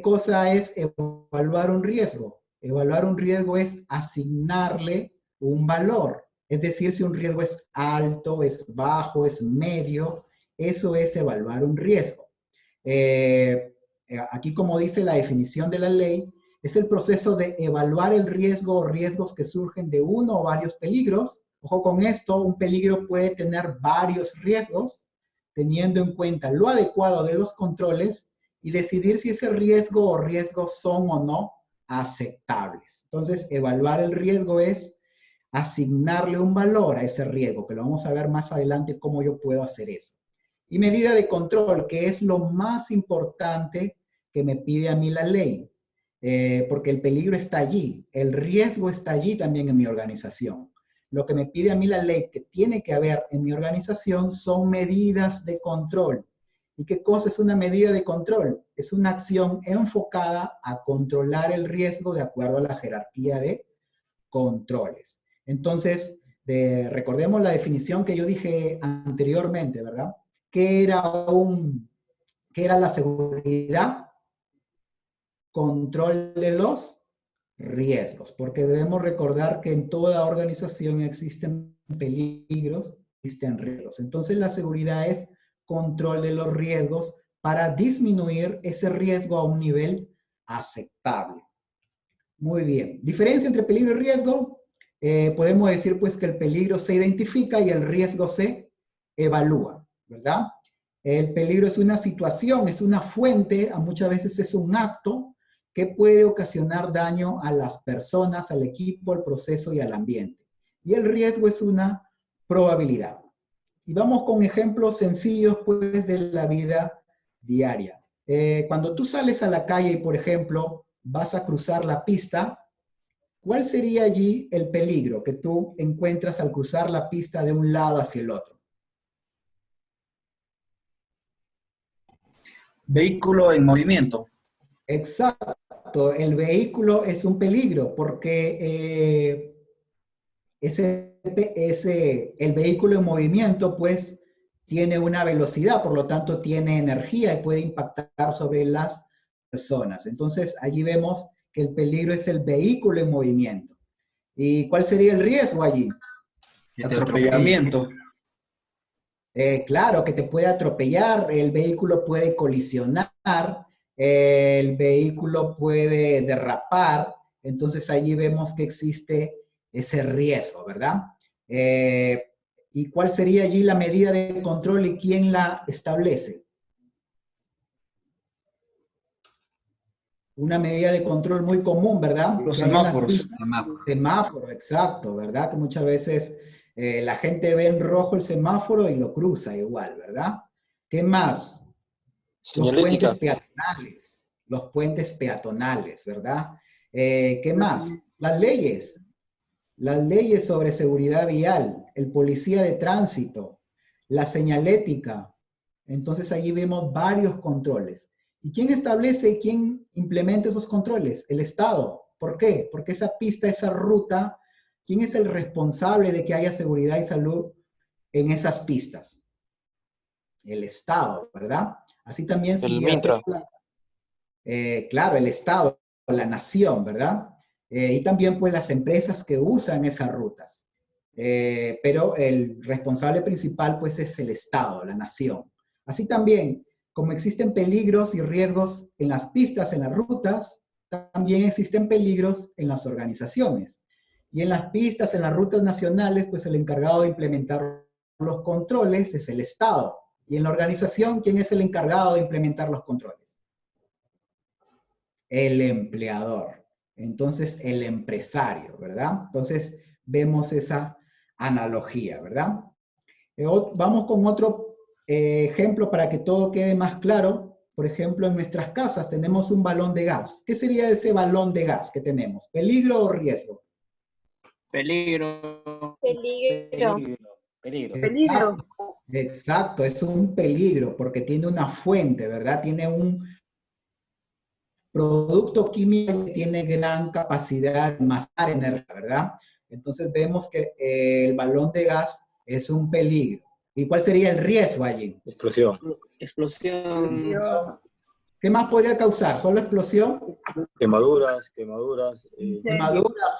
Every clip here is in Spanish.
cosa es evaluar un riesgo? Evaluar un riesgo es asignarle un valor. Es decir, si un riesgo es alto, es bajo, es medio, eso es evaluar un riesgo. Aquí, como dice la definición de la ley, es el proceso de evaluar el riesgo o riesgos que surgen de uno o varios peligros. Ojo con esto, un peligro puede tener varios riesgos, teniendo en cuenta lo adecuado de los controles y decidir si ese riesgo o riesgos son o no aceptables. Entonces, evaluar el riesgo es asignarle un valor a ese riesgo, que lo vamos a ver más adelante cómo yo puedo hacer eso. Y medida de control, que es lo más importante que me pide a mí la ley, porque el peligro está allí, el riesgo está allí también en mi organización. Lo que me pide a mí la ley que tiene que haber en mi organización son medidas de control. ¿Y qué cosa es una medida de control? Es una acción enfocada a controlar el riesgo de acuerdo a la jerarquía de controles. Entonces, recordemos la definición que yo dije anteriormente, ¿verdad? ¿Qué era la seguridad? Control de los riesgos, porque debemos recordar que en toda organización existen peligros, existen riesgos. Entonces, la seguridad es control de los riesgos para disminuir ese riesgo a un nivel aceptable. Muy bien. Diferencia entre peligro y riesgo. Podemos decir pues que el peligro se identifica y el riesgo se evalúa, ¿verdad? El peligro es una situación, es una fuente, muchas veces es un acto que puede ocasionar daño a las personas, al equipo, al proceso y al ambiente. Y el riesgo es una probabilidad. Y vamos con ejemplos sencillos pues de la vida diaria. Cuando tú sales a la calle y, por ejemplo, vas a cruzar la pista, ¿cuál sería allí el peligro que tú encuentras al cruzar la pista de un lado hacia el otro? Vehículo en movimiento. Exacto, el vehículo es un peligro porque el vehículo en movimiento pues tiene una velocidad, por lo tanto tiene energía y puede impactar sobre las personas. Entonces allí vemos que el peligro es el vehículo en movimiento. ¿Y cuál sería el riesgo allí? Atropellamiento. Claro, que te puede atropellar, el vehículo puede colisionar, el vehículo puede derrapar, entonces allí vemos que existe ese riesgo, ¿verdad? ¿Y cuál sería allí la medida de control y quién la establece? Una medida de control muy común, ¿verdad? Los Que hay en las semáforos. pistas. Semáforo, exacto, ¿verdad? Que muchas veces la gente ve en rojo el semáforo y lo cruza igual, ¿verdad? ¿Qué más? Los puentes Señalética. peatonales, los puentes peatonales, ¿verdad? ¿Qué más? Las leyes sobre seguridad vial, el policía de tránsito, la señalética. Entonces allí vemos varios controles. ¿Y quién establece y quién implementa esos controles? El Estado. ¿Por qué? Porque esa pista, esa ruta, ¿quién es el responsable de que haya seguridad y salud en esas pistas? El Estado, ¿verdad? Así también El si Mintra. claro, el Estado, la nación, ¿verdad? Y también pues las empresas que usan esas rutas. Pero el responsable principal pues es el Estado, la nación. Así también, como existen peligros y riesgos en las pistas, en las rutas, también existen peligros en las organizaciones. Y en las pistas, en las rutas nacionales, pues el encargado de implementar los controles es el Estado. Y en la organización, ¿quién es el encargado de implementar los controles? El empleador. Entonces, el empresario, ¿verdad? Entonces, vemos esa analogía, ¿verdad? Vamos con otro ejemplo para que todo quede más claro. Por ejemplo, en nuestras casas tenemos un balón de gas. ¿Qué sería ese balón de gas que tenemos? ¿Peligro o riesgo? Peligro. Peligro. Peligro. Peligro. Exacto, es un peligro porque tiene una fuente, ¿verdad? Tiene un producto químico que tiene gran capacidad de almacenar energía, ¿verdad? Entonces vemos que el balón de gas es un peligro. ¿Y cuál sería el riesgo allí? Explosión. Explosión. ¿Qué más podría causar? ¿Solo explosión? Quemaduras, Quemaduras,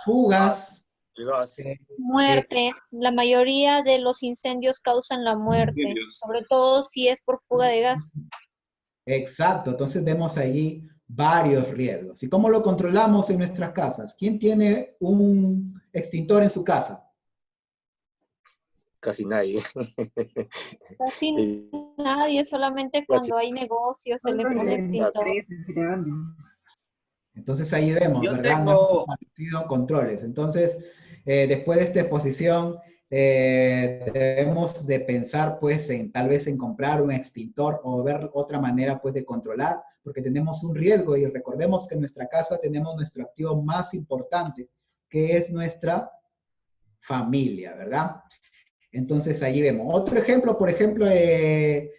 fugas. gas. Muerte. La mayoría de los incendios causan la muerte, sobre todo si es por fuga de gas. Exacto, entonces vemos allí varios riesgos. ¿Y cómo lo controlamos en nuestras casas? ¿Quién tiene un extintor en su casa? Casi nadie. Casi nadie, solamente cuando hay negocios se le pone extintor. Entonces ahí vemos, Yo ¿verdad? No hemos establecido controles. Entonces, después de esta exposición, debemos de pensar, pues, tal vez en comprar un extintor o ver otra manera, pues, de controlar, porque tenemos un riesgo y recordemos que en nuestra casa tenemos nuestro activo más importante, que es nuestra familia, ¿verdad? Entonces, allí vemos. Otro ejemplo, por ejemplo, en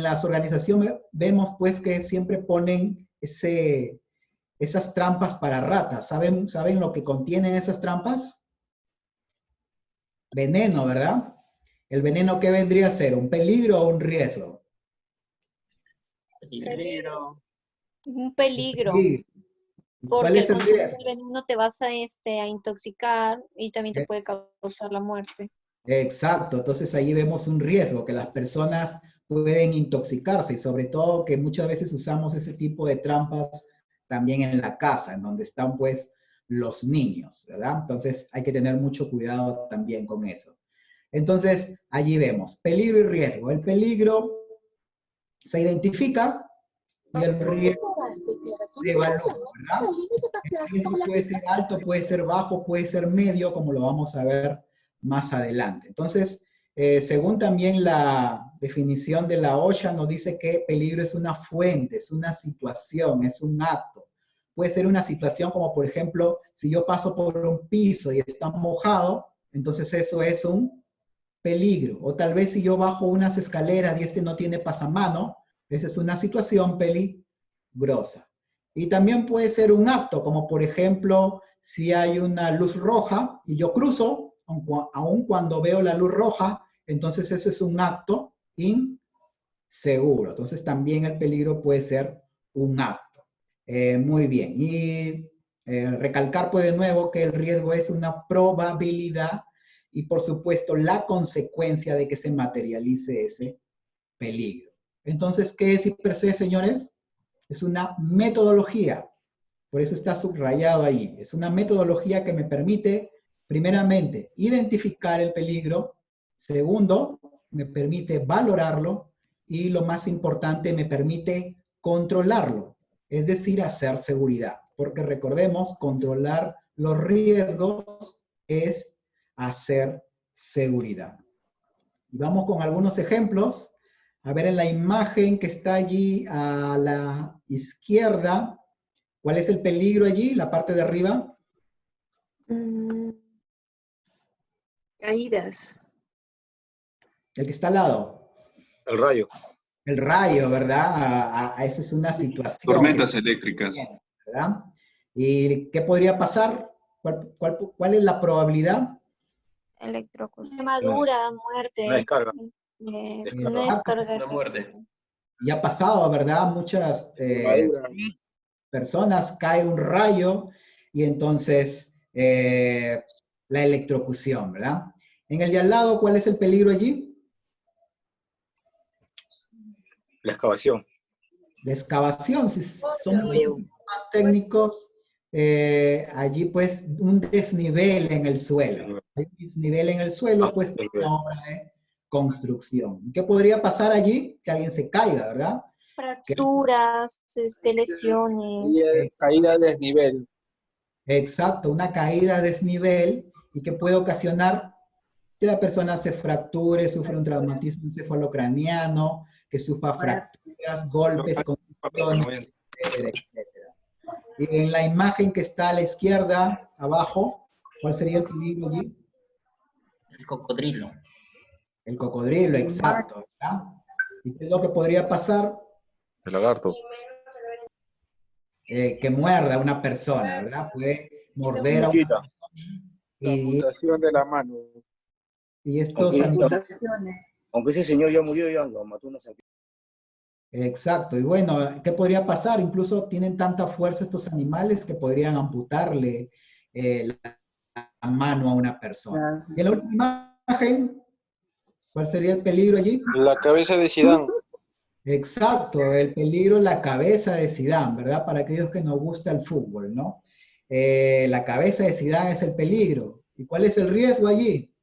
las organizaciones vemos, pues, que siempre ponen esas trampas para ratas. ¿Saben lo que contienen esas trampas? Veneno, ¿verdad? ¿El veneno qué vendría a ser? ¿Un peligro o un riesgo? Peligro. Un peligro. Sí. ¿Cuál Porque es al el consumir riesgo? el veneno te vas a intoxicar y también te puede causar la muerte. Exacto, entonces ahí vemos un riesgo, que las personas pueden intoxicarse y sobre todo que muchas veces usamos ese tipo de trampas también en la casa, en donde están pues los niños, ¿verdad? Entonces hay que tener mucho cuidado también con eso. Entonces allí vemos peligro y riesgo. El peligro se identifica y el riesgo se evalúa, ¿verdad? El riesgo puede ser alto, puede ser bajo, puede ser medio, como lo vamos a ver más adelante. Entonces, según también la definición de la OSHA, nos dice que peligro es una fuente, es una situación, es un acto. Puede ser una situación como, por ejemplo, si yo paso por un piso y está mojado, entonces eso es un peligro. O tal vez si yo bajo unas escaleras y este no tiene pasamano, esa es una situación peligrosa. Y también puede ser un acto, como por ejemplo, si hay una luz roja y yo cruzo, aun cuando veo la luz roja, entonces eso es un acto inseguro. Entonces también el peligro puede ser un acto. Muy bien. Y recalcar pues de nuevo que el riesgo es una probabilidad y por supuesto la consecuencia de que se materialice ese peligro. Entonces, ¿qué es IPRC, señores? Es una metodología, por eso está subrayado ahí. Es una metodología que me permite, primeramente, identificar el peligro, segundo, me permite valorarlo y lo más importante, me permite controlarlo, es decir, hacer seguridad. Porque recordemos, controlar los riesgos es hacer seguridad. Y vamos con algunos ejemplos. A ver, en la imagen que está allí a la izquierda, ¿cuál es el peligro allí, la parte de arriba? Caídas. El que está al lado. El rayo. El rayo, ¿verdad? Esa es una situación. Tormentas eléctricas. ¿Verdad? ¿Y qué podría pasar? ¿Cuál es la probabilidad? Electrocución. Quemadura, muerte. Una descarga. Una descarga. Una muerte. Ya ha pasado, ¿verdad? Muchas personas cae un rayo y entonces la electrocución, ¿verdad? En el de al lado, ¿cuál es el peligro allí? La excavación. La excavación, si son más técnicos, allí pues un desnivel en el suelo. Hay un desnivel en el suelo, pues una obra de construcción. ¿Qué podría pasar allí? Que alguien se caiga, ¿verdad? Fracturas, lesiones. Caída a desnivel. Exacto, una caída a desnivel y que puede ocasionar que la persona se fracture, sufra un traumatismo encefalocraniano, que sufra fracturas, golpes, contusiones, etcétera, etcétera. Y en la imagen que está a la izquierda, abajo, ¿cuál sería el peligro allí? El cocodrilo. El cocodrilo, exacto, ¿verdad? ¿Y qué es lo que podría pasar? El lagarto. Que muerda a una persona, ¿verdad? Puede morder a una persona. La amputación de la mano. Y estos Aunque animales, ese señor ya murió, ya lo mató una serpiente. Exacto, y bueno, ¿qué podría pasar? Incluso tienen tanta fuerza estos animales que podrían amputarle la mano a una persona. Y en la última imagen, ¿cuál sería el peligro allí? La cabeza de Zidane. Exacto, el peligro, la cabeza de Zidane, ¿verdad? Para aquellos que nos gusta el fútbol, ¿no? La cabeza de Zidane es el peligro. ¿Y cuál es el riesgo allí?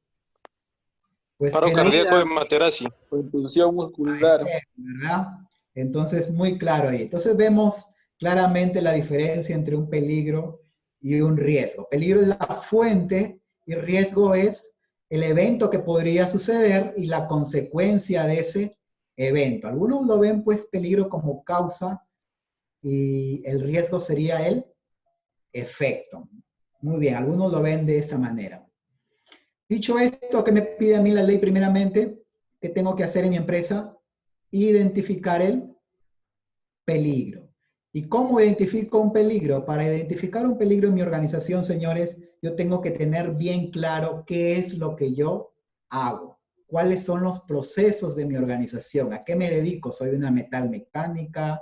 Pues Paro que cardíaco de Materazzi. Contusión muscular. ¿verdad? Entonces, muy claro ahí. Entonces vemos claramente la diferencia entre un peligro y un riesgo. Peligro es la fuente y riesgo es el evento que podría suceder y la consecuencia de ese evento. Algunos lo ven pues peligro como causa y el riesgo sería el efecto. Muy bien, algunos lo ven de esa manera. Dicho esto, ¿qué me pide a mí la ley primeramente? ¿Qué tengo que hacer en mi empresa? Identificar el peligro. ¿Y cómo identifico un peligro? Para identificar un peligro en mi organización, señores, yo tengo que tener bien claro qué es lo que yo hago. ¿Cuáles son los procesos de mi organización? ¿A qué me dedico? Soy una metalmecánica,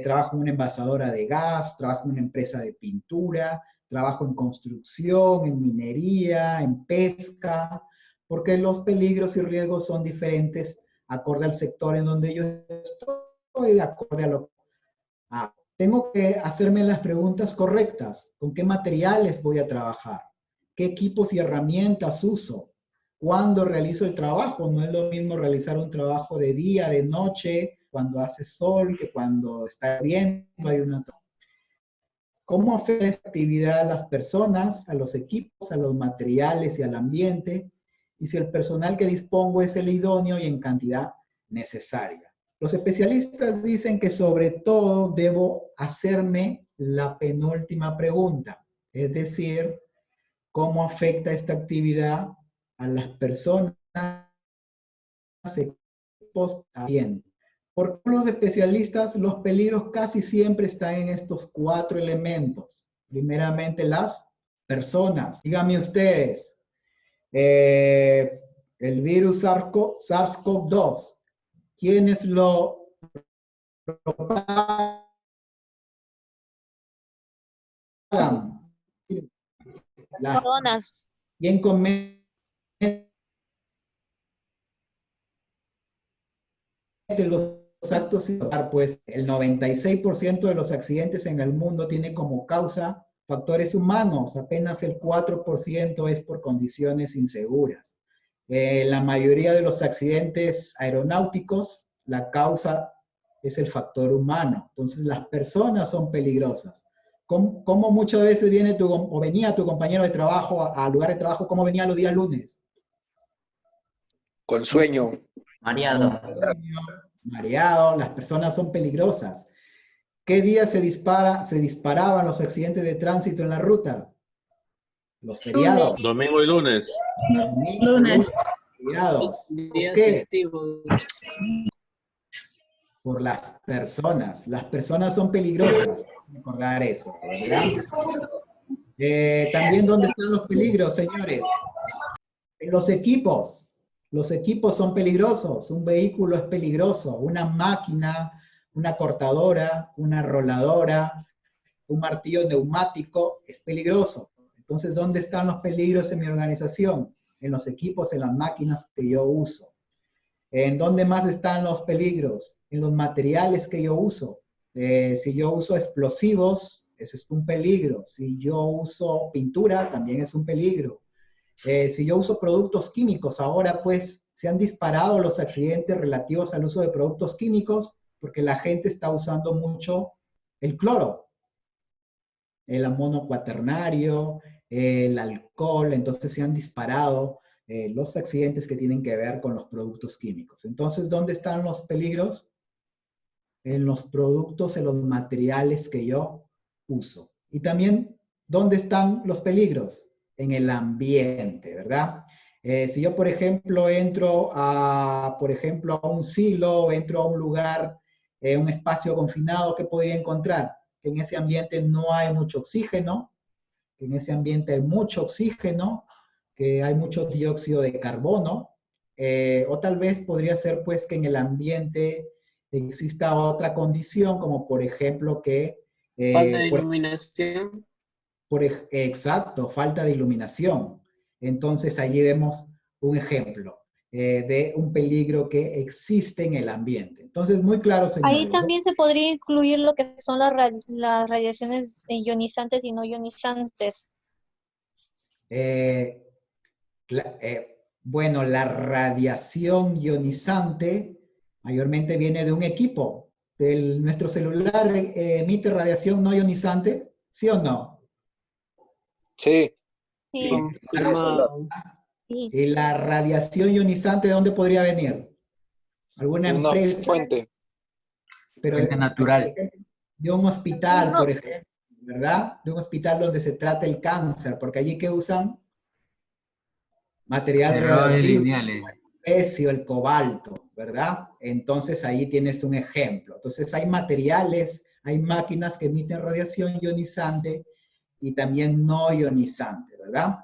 trabajo en una envasadora de gas, trabajo en una empresa de pintura, trabajo en construcción, en minería, en pesca, porque los peligros y riesgos son diferentes acorde al sector en donde yo estoy, de acorde a lo que hago. Tengo que hacerme las preguntas correctas. ¿Con qué materiales voy a trabajar? ¿Qué equipos y herramientas uso? ¿Cuándo realizo el trabajo? No es lo mismo realizar un trabajo de día, de noche, cuando hace sol, que cuando está viendo, hay una... ¿Cómo afecta esta actividad a las personas, a los equipos, a los materiales y al ambiente? Y si el personal que dispongo es el idóneo y en cantidad necesaria. Los especialistas dicen que sobre todo debo hacerme la penúltima pregunta, es decir, ¿cómo afecta esta actividad a las personas, equipos, ambiente? Por los especialistas, los peligros casi siempre están en estos 4 elementos. Primeramente, las personas. Díganme ustedes, el virus SARS-CoV-2, ¿quiénes lo propagan? Las Personas. ¿Quién comete los actos? Pues el 96% de los accidentes en el mundo tiene como causa factores humanos, apenas el 4% es por condiciones inseguras. La mayoría de los accidentes aeronáuticos, la causa es el factor humano. Entonces las personas son peligrosas. ¿Cómo muchas veces viene o venía tu compañero de trabajo al lugar de trabajo? ¿Cómo venía los días lunes? Con sueño. Mareado. Mareado, las personas son peligrosas. ¿Qué día se disparaban los accidentes de tránsito en la ruta? Los feriados. Domingo y lunes. Lunes. Feriados. ¿Por qué? Por las personas. Las personas son peligrosas. Recordar eso, ¿verdad? También, ¿dónde están los peligros, señores? En los equipos. Los equipos son peligrosos. Un vehículo es peligroso. Una máquina, una cortadora, una roladora, un martillo neumático es peligroso. Entonces, ¿dónde están los peligros en mi organización? En los equipos, en las máquinas que yo uso. ¿En dónde más están los peligros? En los materiales que yo uso. Si yo uso explosivos, eso es un peligro. Si yo uso pintura, también es un peligro. Si yo uso productos químicos, ahora pues se han disparado los accidentes relativos al uso de productos químicos porque la gente está usando mucho el cloro, el amonio cuaternario, el alcohol, entonces se han disparado los accidentes que tienen que ver con los productos químicos. Entonces, ¿dónde están los peligros? En los productos, en los materiales que yo uso. Y también, ¿dónde están los peligros? En el ambiente, ¿verdad? Si yo, por ejemplo, entro a un silo, entro a un lugar, un espacio confinado, ¿qué podría encontrar? Que en ese ambiente no hay mucho oxígeno, que en ese ambiente hay mucho oxígeno, que hay mucho dióxido de carbono, o tal vez podría ser pues que en el ambiente exista otra condición, como por ejemplo que... Falta de iluminación. Exacto, falta de iluminación. Entonces allí vemos un ejemplo de un peligro que existe en el ambiente. Entonces, muy claro, señores. Ahí también se podría incluir lo que son las radiaciones ionizantes y no ionizantes. Bueno, la radiación ionizante mayormente viene de un equipo. ¿Nuestro celular emite radiación no ionizante? ¿Sí o no? Sí. Sí. Confirmado. Sí. ¿Y la radiación ionizante de dónde podría venir? ¿Alguna Una empresa? fuente. Pero Fuente natural. de un hospital, por ejemplo, ¿verdad? De un hospital donde se trata el cáncer, porque allí que usan material radioactivo, el pecio, el cobalto, ¿verdad? Entonces ahí tienes un ejemplo. Entonces hay materiales, hay máquinas que emiten radiación ionizante y también no ionizante, ¿verdad?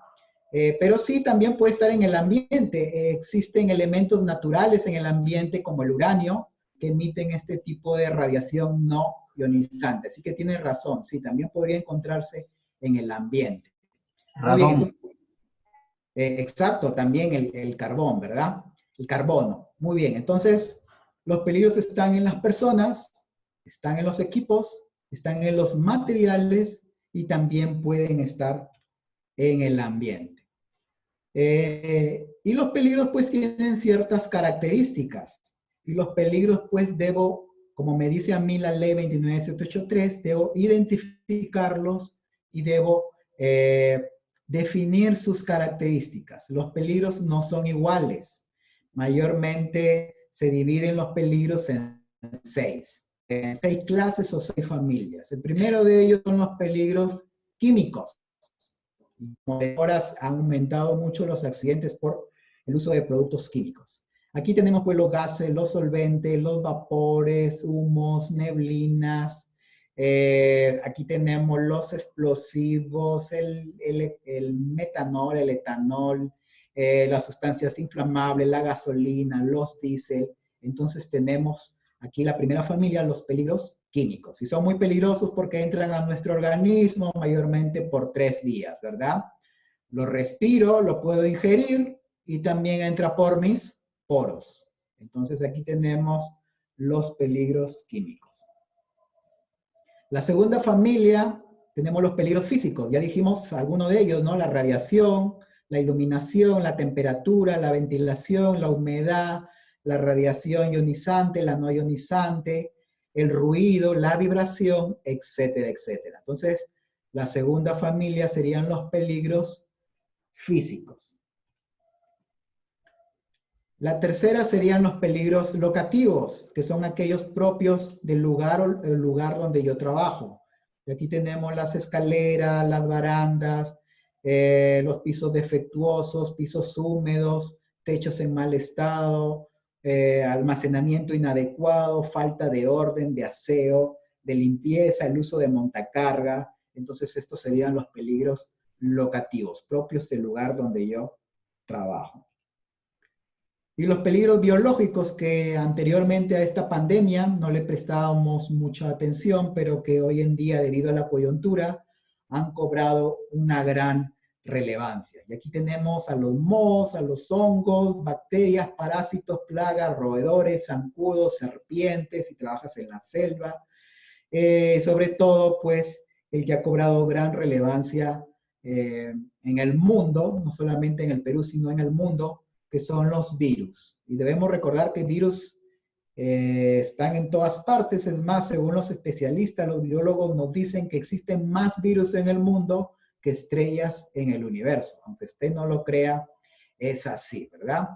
Pero sí, también puede estar en el ambiente. Existen elementos naturales en el ambiente como el uranio que emiten este tipo de radiación no ionizante. Así que tienes razón, sí, también podría encontrarse en el ambiente. Radón. Exacto, también el carbón, ¿verdad? El carbono. Muy bien, entonces los peligros están en las personas, están en los equipos, están en los materiales y también pueden estar en el ambiente. Y los peligros pues tienen ciertas características. Y los peligros pues como me dice a mí la ley 29783, debo identificarlos y debo definir sus características. Los peligros no son iguales. Mayormente se dividen los peligros en seis clases o 6 familias. El primero de ellos son los peligros químicos. Ahora han aumentado mucho los accidentes por el uso de productos químicos. Aquí tenemos pues los gases, los solventes, los vapores, humos, neblinas. Aquí tenemos los explosivos, el metanol, el etanol, las sustancias inflamables, la gasolina, los diésel. Entonces tenemos aquí la primera familia, los peligros químicos. Y son muy peligrosos porque entran a nuestro organismo mayormente por 3 vías, ¿verdad? Lo respiro, lo puedo ingerir y también entra por mis poros. Entonces aquí tenemos los peligros químicos. La segunda familia, tenemos los peligros físicos. Ya dijimos algunos de ellos, ¿no? La radiación, la iluminación, la temperatura, la ventilación, la humedad, la radiación ionizante, la no ionizante, el ruido, la vibración, etcétera, etcétera. Entonces, la segunda familia serían los peligros físicos. La tercera serían los peligros locativos, que son aquellos propios del lugar o el lugar donde yo trabajo. Y aquí tenemos las escaleras, las barandas, los pisos defectuosos, pisos húmedos, techos en mal estado, almacenamiento inadecuado, falta de orden, de aseo, de limpieza, el uso de montacarga. Entonces estos serían los peligros locativos, propios del lugar donde yo trabajo. Y los peligros biológicos que anteriormente a esta pandemia no le prestábamos mucha atención, pero que hoy en día, debido a la coyuntura, han cobrado una gran relevancia. Y aquí tenemos a los mohos, a los hongos, bacterias, parásitos, plagas, roedores, zancudos, serpientes, si trabajas en la selva. Sobre todo, pues, el que ha cobrado gran relevancia en el mundo, no solamente en el Perú, sino en el mundo, que son los virus. Y debemos recordar que virus están en todas partes. Es más, según los especialistas, los biólogos nos dicen que existen más virus en el mundo que estrellas en el universo. Aunque usted no lo crea, es así, ¿verdad?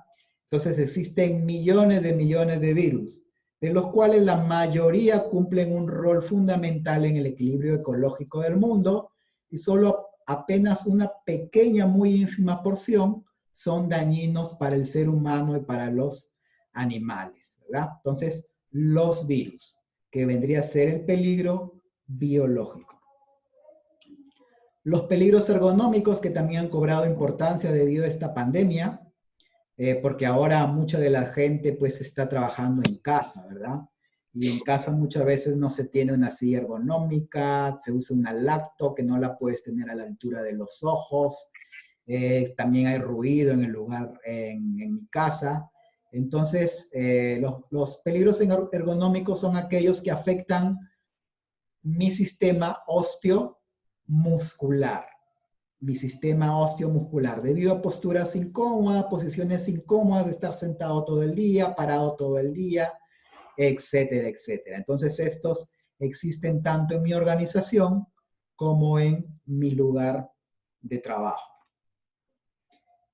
Entonces existen millones de virus, de los cuales la mayoría cumplen un rol fundamental en el equilibrio ecológico del mundo y solo apenas una pequeña, muy ínfima porción son dañinos para el ser humano y para los animales, ¿verdad? Entonces, los virus, que vendría a ser el peligro biológico. Los peligros ergonómicos que también han cobrado importancia debido a esta pandemia, porque ahora mucha de la gente pues está trabajando en casa, ¿verdad? y en casa muchas veces no se tiene una silla ergonómica, se usa una laptop que no la puedes tener a la altura de los ojos, también hay ruido en el lugar, en mi casa. Entonces, los peligros ergonómicos son aquellos que afectan mi sistema osteomuscular. Mi sistema osteomuscular, debido a posturas incómodas, posiciones incómodas, de estar sentado todo el día, parado todo el día, etcétera, etcétera. Entonces, estos existen tanto en mi organización como en mi lugar de trabajo.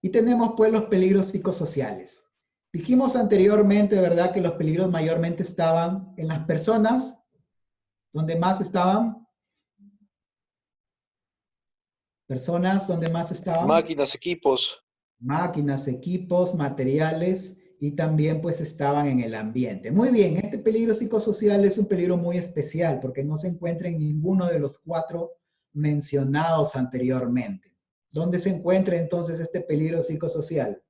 Y tenemos pues los peligros psicosociales. Dijimos anteriormente, ¿verdad?, que los peligros mayormente estaban en las personas. ¿Dónde más estaban? Personas, ¿dónde más estaban? Máquinas, equipos. Máquinas, equipos, materiales, y también pues estaban en el ambiente. Muy bien, este peligro psicosocial es un peligro muy especial porque no se encuentra en ninguno de los 4 mencionados anteriormente. ¿Dónde se encuentra entonces este peligro psicosocial?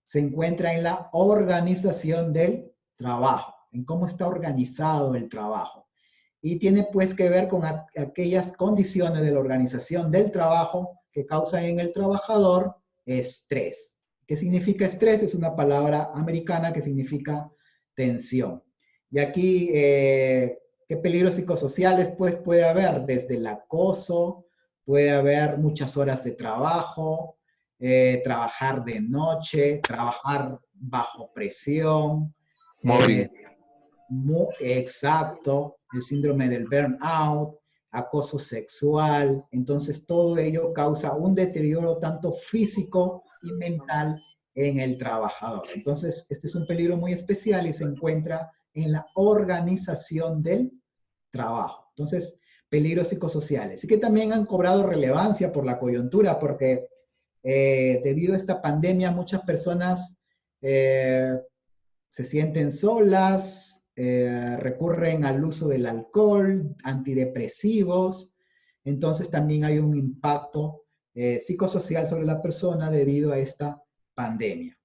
Se encuentra en la organización del trabajo, en cómo está organizado el trabajo. Y tiene pues que ver con aquellas condiciones de la organización del trabajo que causan en el trabajador estrés. ¿Qué significa estrés? Es una palabra americana que significa tensión. Y aquí, ¿qué peligros psicosociales pues puede haber? Desde el acoso, puede haber muchas horas de trabajo, trabajar de noche, trabajar bajo presión. Mobbing. Exacto, el síndrome del burnout, acoso sexual. Entonces todo ello causa un deterioro tanto físico y mental en el trabajador. Entonces este es un peligro muy especial y se encuentra en la organización del trabajo. Entonces, peligros psicosociales. Y que también han cobrado relevancia por la coyuntura, porque debido a esta pandemia muchas personas se sienten solas, recurren al uso del alcohol, antidepresivos. Entonces también hay un impacto psicosocial sobre la persona debido a esta pandemia.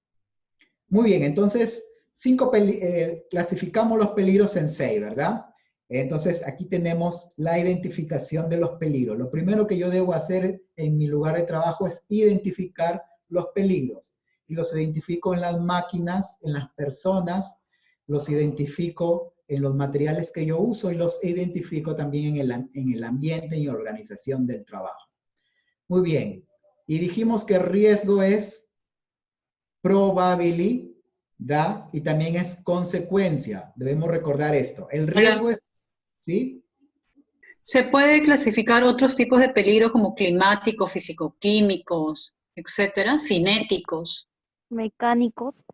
Muy bien, entonces clasificamos los peligros en 6, ¿verdad? Entonces aquí tenemos la identificación de los peligros. Lo primero que yo debo hacer en mi lugar de trabajo es identificar los peligros. Y los identifico en las máquinas, en las personas, los identifico en los materiales que yo uso y los identifico también en el ambiente y organización del trabajo. Muy bien. Y dijimos que riesgo es probabilidad y también es consecuencia. Debemos recordar esto. El riesgo es... ¿Sí? ¿Se puede clasificar otros tipos de peligros como climáticos, físico-químicos, etcétera, cinéticos? Mecánicos.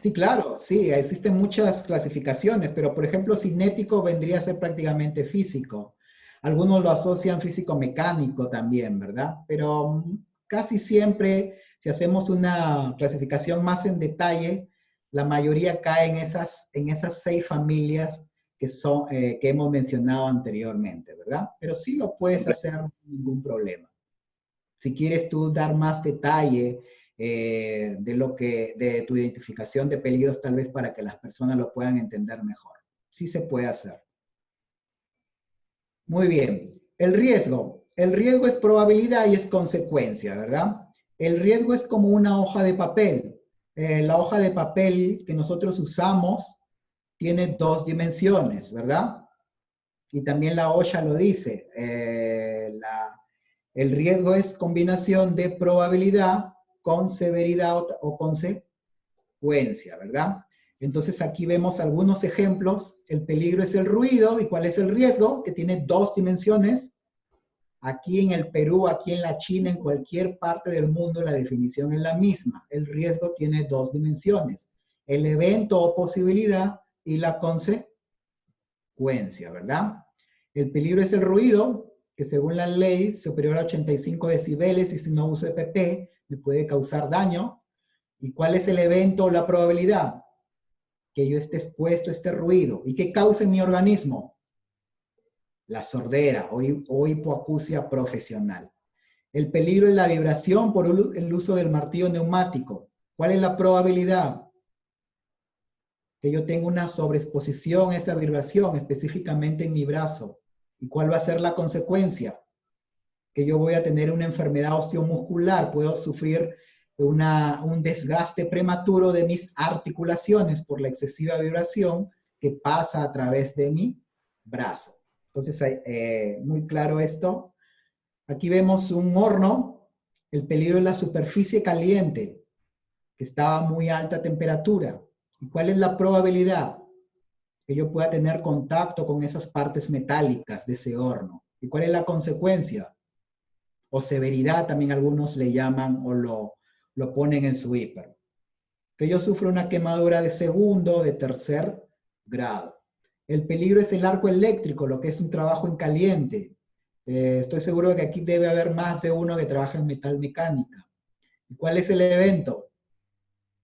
Sí, claro, sí, existen muchas clasificaciones, pero por ejemplo, cinético vendría a ser prácticamente físico. Algunos lo asocian físico-mecánico también, ¿verdad? Pero casi siempre, si hacemos una clasificación más en detalle, la mayoría cae en esas 6 familias que hemos mencionado anteriormente, ¿verdad? Pero sí lo puedes hacer sin ningún problema. Si quieres tú dar más detalle de tu identificación de peligros, tal vez para que las personas lo puedan entender mejor. Sí se puede hacer. Muy bien. El riesgo. El riesgo es probabilidad y es consecuencia, ¿verdad? El riesgo es como una hoja de papel. La hoja de papel que nosotros usamos tiene 2 dimensiones, ¿verdad? Y también la OSHA lo dice. El riesgo es combinación de probabilidad con severidad o consecuencia, ¿verdad? Entonces aquí vemos algunos ejemplos. El peligro es el ruido. ¿Y cuál es el riesgo? Que tiene 2 dimensiones. Aquí en el Perú, aquí en la China, en cualquier parte del mundo, la definición es la misma. El riesgo tiene 2 dimensiones. El evento o posibilidad y la consecuencia, ¿verdad? El peligro es el ruido, que según la ley superior a 85 decibeles y si no uso EPP, me puede causar daño. ¿Y cuál es el evento o la probabilidad? Que yo esté expuesto a este ruido. ¿Y qué causa en mi organismo? La sordera o hipoacusia profesional. El peligro es la vibración por el uso del martillo neumático. ¿Cuál es la probabilidad? que yo tengo una sobreexposición a esa vibración, específicamente en mi brazo. ¿Y cuál va a ser la consecuencia? Que yo voy a tener una enfermedad osteomuscular, puedo sufrir un desgaste prematuro de mis articulaciones por la excesiva vibración que pasa a través de mi brazo. Entonces, muy claro esto. Aquí vemos un horno, el peligro es la superficie caliente, que está a muy alta temperatura. ¿Y cuál es la probabilidad? Que yo pueda tener contacto con esas partes metálicas de ese horno. ¿Y cuál es la consecuencia? O severidad también algunos le llaman o lo ponen en su hiper. Que yo sufro una quemadura de segundo, de tercer grado. El peligro es el arco eléctrico, lo que es un trabajo en caliente. Estoy seguro de que aquí debe haber más de uno que trabaja en metal mecánica. ¿Y cuál es el evento?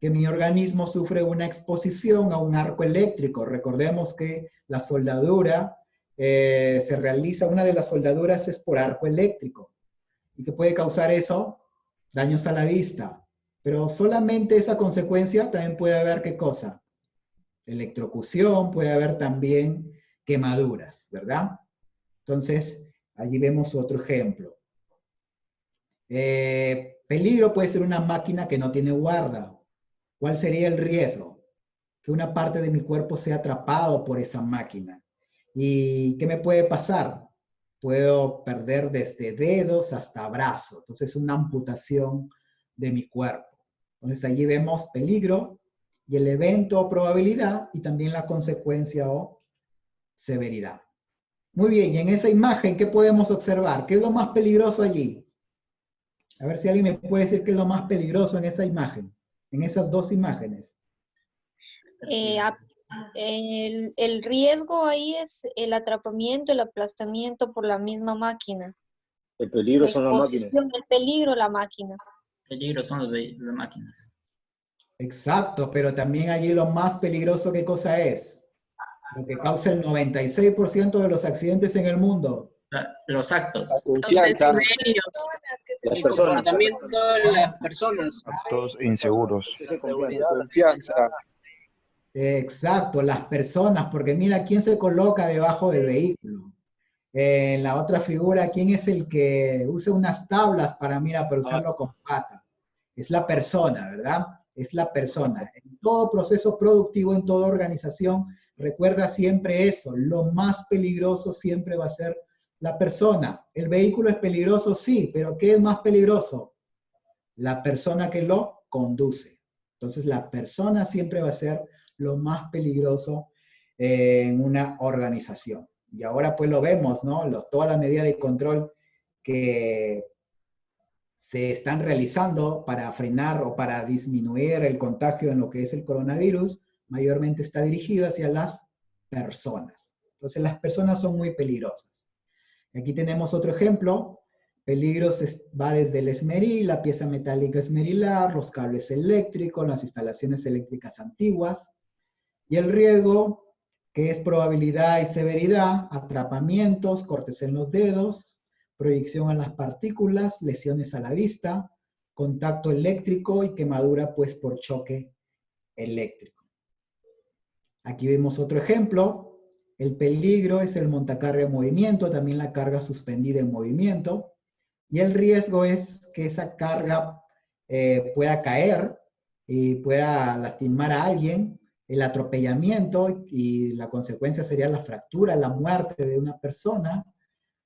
Que mi organismo sufre una exposición a un arco eléctrico. Recordemos que la soldadura se realiza, una de las soldaduras es por arco eléctrico. ¿Y qué puede causar eso? Daños a la vista. Pero solamente esa consecuencia también puede haber, ¿qué cosa? Electrocución, puede haber también quemaduras, ¿verdad? Entonces, allí vemos otro ejemplo. Peligro puede ser una máquina que no tiene guarda. ¿Cuál sería el riesgo? Que una parte de mi cuerpo sea atrapado por esa máquina. ¿Y qué me puede pasar? Puedo perder desde dedos hasta brazos. Entonces, una amputación de mi cuerpo. Entonces, allí vemos peligro y el evento o probabilidad y también la consecuencia o severidad. Muy bien, y en esa imagen, ¿qué podemos observar? ¿Qué es lo más peligroso allí? A ver si alguien me puede decir qué es lo más peligroso en esa imagen, en esas dos imágenes. El riesgo ahí es el atrapamiento, el aplastamiento por la misma máquina. El peligro La son las máquinas. exposición, el peligro, la máquina. Peligro son las máquinas. Exacto, pero también allí lo más peligroso, ¿qué cosa es? Lo que causa el 96% de los accidentes en el mundo. Los actos. La Los confianza. decibelios, Las el personas. comportamiento de las personas. Actos inseguros. Exceso de confianza. Confianza. Exacto, las personas, porque mira quién se coloca debajo del vehículo. En la otra figura, ¿quién es el que usa unas tablas para usarlo con pata? Es la persona, ¿verdad? Es la persona. En todo proceso productivo, en toda organización, recuerda siempre eso, lo más peligroso siempre va a ser la persona. El vehículo es peligroso, sí, pero ¿qué es más peligroso? La persona que lo conduce. Entonces, la persona siempre va a ser lo más peligroso en una organización. Y ahora pues lo vemos, ¿no? Todas las medidas de control que se están realizando para frenar o para disminuir el contagio en lo que es el coronavirus, mayormente está dirigido hacia las personas. Entonces las personas son muy peligrosas. Aquí tenemos otro ejemplo. Peligros va desde el esmeril, la pieza metálica esmerilar, los cables eléctricos, las instalaciones eléctricas antiguas. Y el riesgo, que es probabilidad y severidad, atrapamientos, cortes en los dedos, proyección a las partículas, lesiones a la vista, contacto eléctrico y quemadura pues por choque eléctrico. Aquí vemos otro ejemplo. El peligro es el montacarga en movimiento, también la carga suspendida en movimiento. Y el riesgo es que esa carga pueda caer y pueda lastimar a alguien. El atropellamiento y la consecuencia sería la fractura, la muerte de una persona,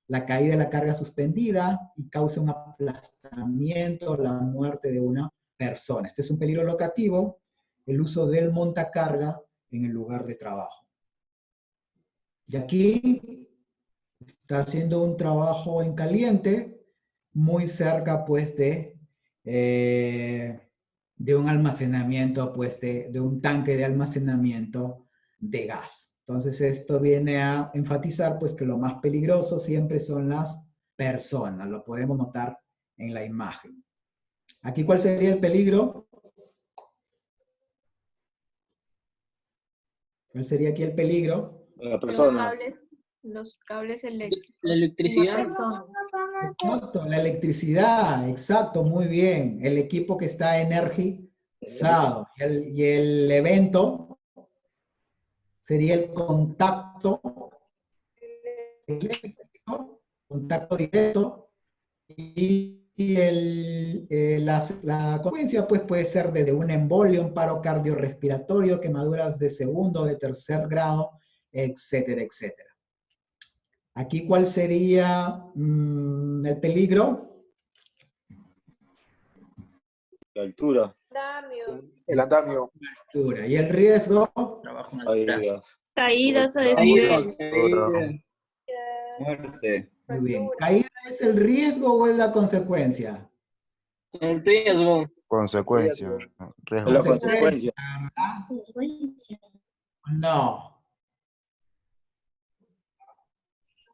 la caída de la carga suspendida y causa un aplastamiento, la muerte de una persona. Este es un peligro locativo, el uso del montacarga en el lugar de trabajo. Y aquí está haciendo un trabajo en caliente, muy cerca pues de un almacenamiento, pues de un tanque de almacenamiento de gas. Entonces esto viene a enfatizar pues que lo más peligroso siempre son las personas, lo podemos notar en la imagen. Aquí, ¿cuál sería el peligro? ¿Cuál sería aquí el peligro? La persona. Los cables eléctricos. La electricidad. Exacto, la electricidad, exacto, muy bien. El equipo que está energizado. Y el evento sería el contacto eléctrico, contacto directo, y la consecuencia pues, puede ser desde un embolio, un paro cardiorrespiratorio, quemaduras de segundo, de tercer grado, etcétera, etcétera. Aquí, ¿cuál sería el peligro? La altura. El andamio. Altura. ¿Y el riesgo? Trabajo en altura. Caídas. Caídas a desnivel. Muerte. Muy bien. ¿Caída es el riesgo o es la consecuencia? El riesgo. Consecuencia. Es Riesgo. la consecuencia. No.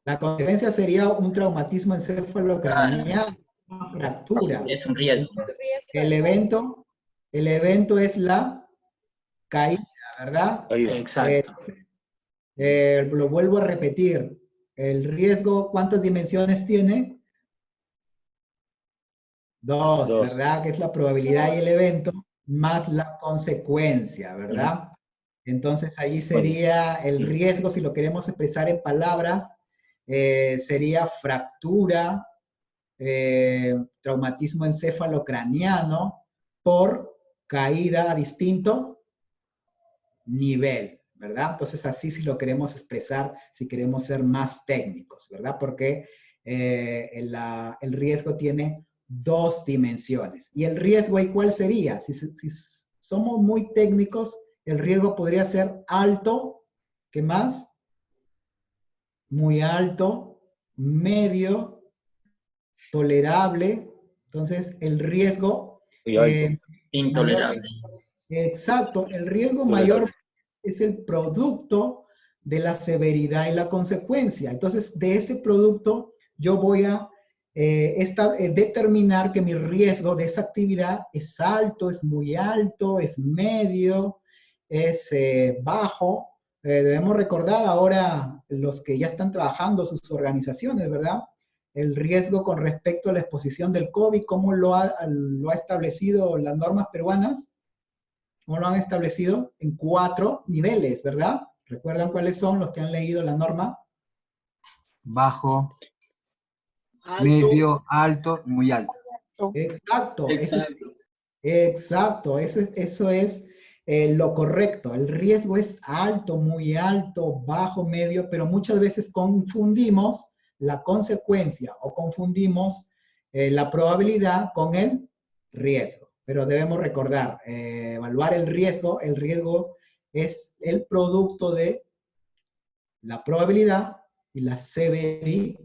La consecuencia sería un traumatismo encefalocraneal, una fractura. Es un riesgo. El evento es la caída, ¿verdad? Caída. Exacto. Lo vuelvo a repetir. El riesgo, ¿cuántas dimensiones tiene? Dos, Dos. ¿verdad? Que es la probabilidad y el evento, más la consecuencia, ¿verdad? Entonces, allí sería el riesgo, si lo queremos expresar en palabras, sería fractura, traumatismo encefalocraniano por caída a distinto nivel, ¿verdad? Entonces, así si lo queremos expresar, si queremos ser más técnicos, ¿verdad? Porque el riesgo tiene dos dimensiones. ¿Y el riesgo ahí cuál sería? Si somos muy técnicos, el riesgo podría ser alto, ¿qué más? Muy alto, medio, tolerable. Entonces, el riesgo... Y alto. Intolerable. Exacto, el riesgo mayor es el producto de la severidad y la consecuencia. Entonces, de ese producto, yo voy a determinar que mi riesgo de esa actividad es alto, es muy alto, es medio, es bajo. Debemos recordar ahora los que ya están trabajando sus organizaciones, ¿verdad? El riesgo con respecto a la exposición del COVID, ¿cómo lo ha establecido las normas peruanas? ¿Cómo lo han establecido? En 4 niveles, ¿verdad? ¿Recuerdan cuáles son los que han leído la norma? Bajo, Alto. medio, alto, muy alto. Exacto, Exacto. exacto, eso es lo correcto. El riesgo es alto, muy alto, bajo, medio, pero muchas veces confundimos la consecuencia o confundimos la probabilidad con el riesgo. Pero debemos recordar, evaluar el riesgo es el producto de la probabilidad y la severidad.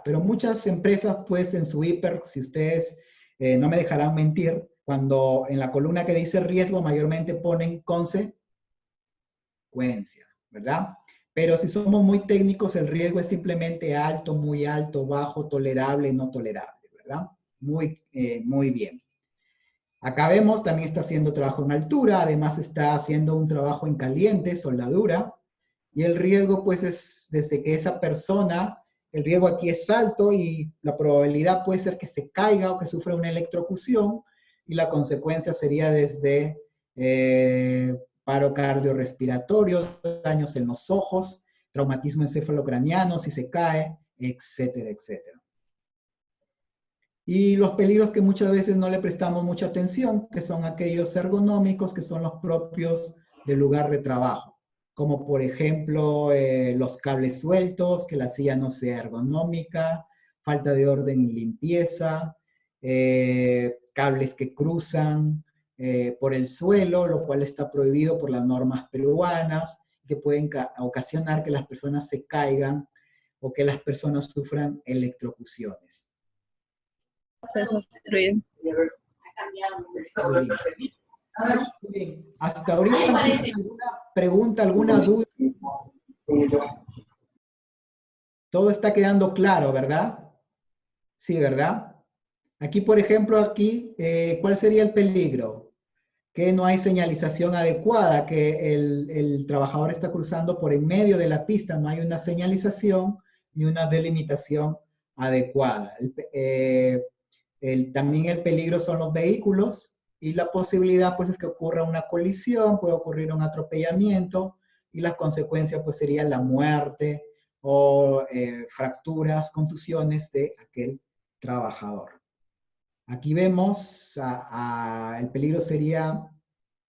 Pero muchas empresas, pues en su hiper, si ustedes no me dejarán mentir, cuando en la columna que dice riesgo mayormente ponen consecuencia, ¿verdad? Pero si somos muy técnicos, el riesgo es simplemente alto, muy alto, bajo, tolerable, no tolerable, ¿verdad? Muy bien. Acá vemos, también está haciendo trabajo en altura, además está haciendo un trabajo en caliente, soldadura, y el riesgo pues es desde que esa persona, el riesgo aquí es alto y la probabilidad puede ser que se caiga o que sufra una electrocución, y la consecuencia sería desde paro cardiorrespiratorio, daños en los ojos, traumatismo encefalocraniano si se cae, etcétera, etcétera. Y los peligros que muchas veces no le prestamos mucha atención, que son aquellos ergonómicos, que son los propios del lugar de trabajo, como por ejemplo los cables sueltos, que la silla no sea ergonómica, falta de orden y limpieza, cables que cruzan por el suelo, lo cual está prohibido por las normas peruanas, que pueden ocasionar que las personas se caigan o que las personas sufran electrocuciones. Muy bien. Hasta ahorita, ¿alguna pregunta, alguna duda? Todo está quedando claro, ¿verdad? Sí, ¿verdad? Aquí, por ejemplo, ¿cuál sería el peligro? Que no hay señalización adecuada, que el trabajador está cruzando por en medio de la pista, no hay una señalización ni una delimitación adecuada. También el peligro son los vehículos y la posibilidad pues es que ocurra una colisión, puede ocurrir un atropellamiento y las consecuencias pues serían la muerte o fracturas, contusiones de aquel trabajador. Aquí vemos, el peligro sería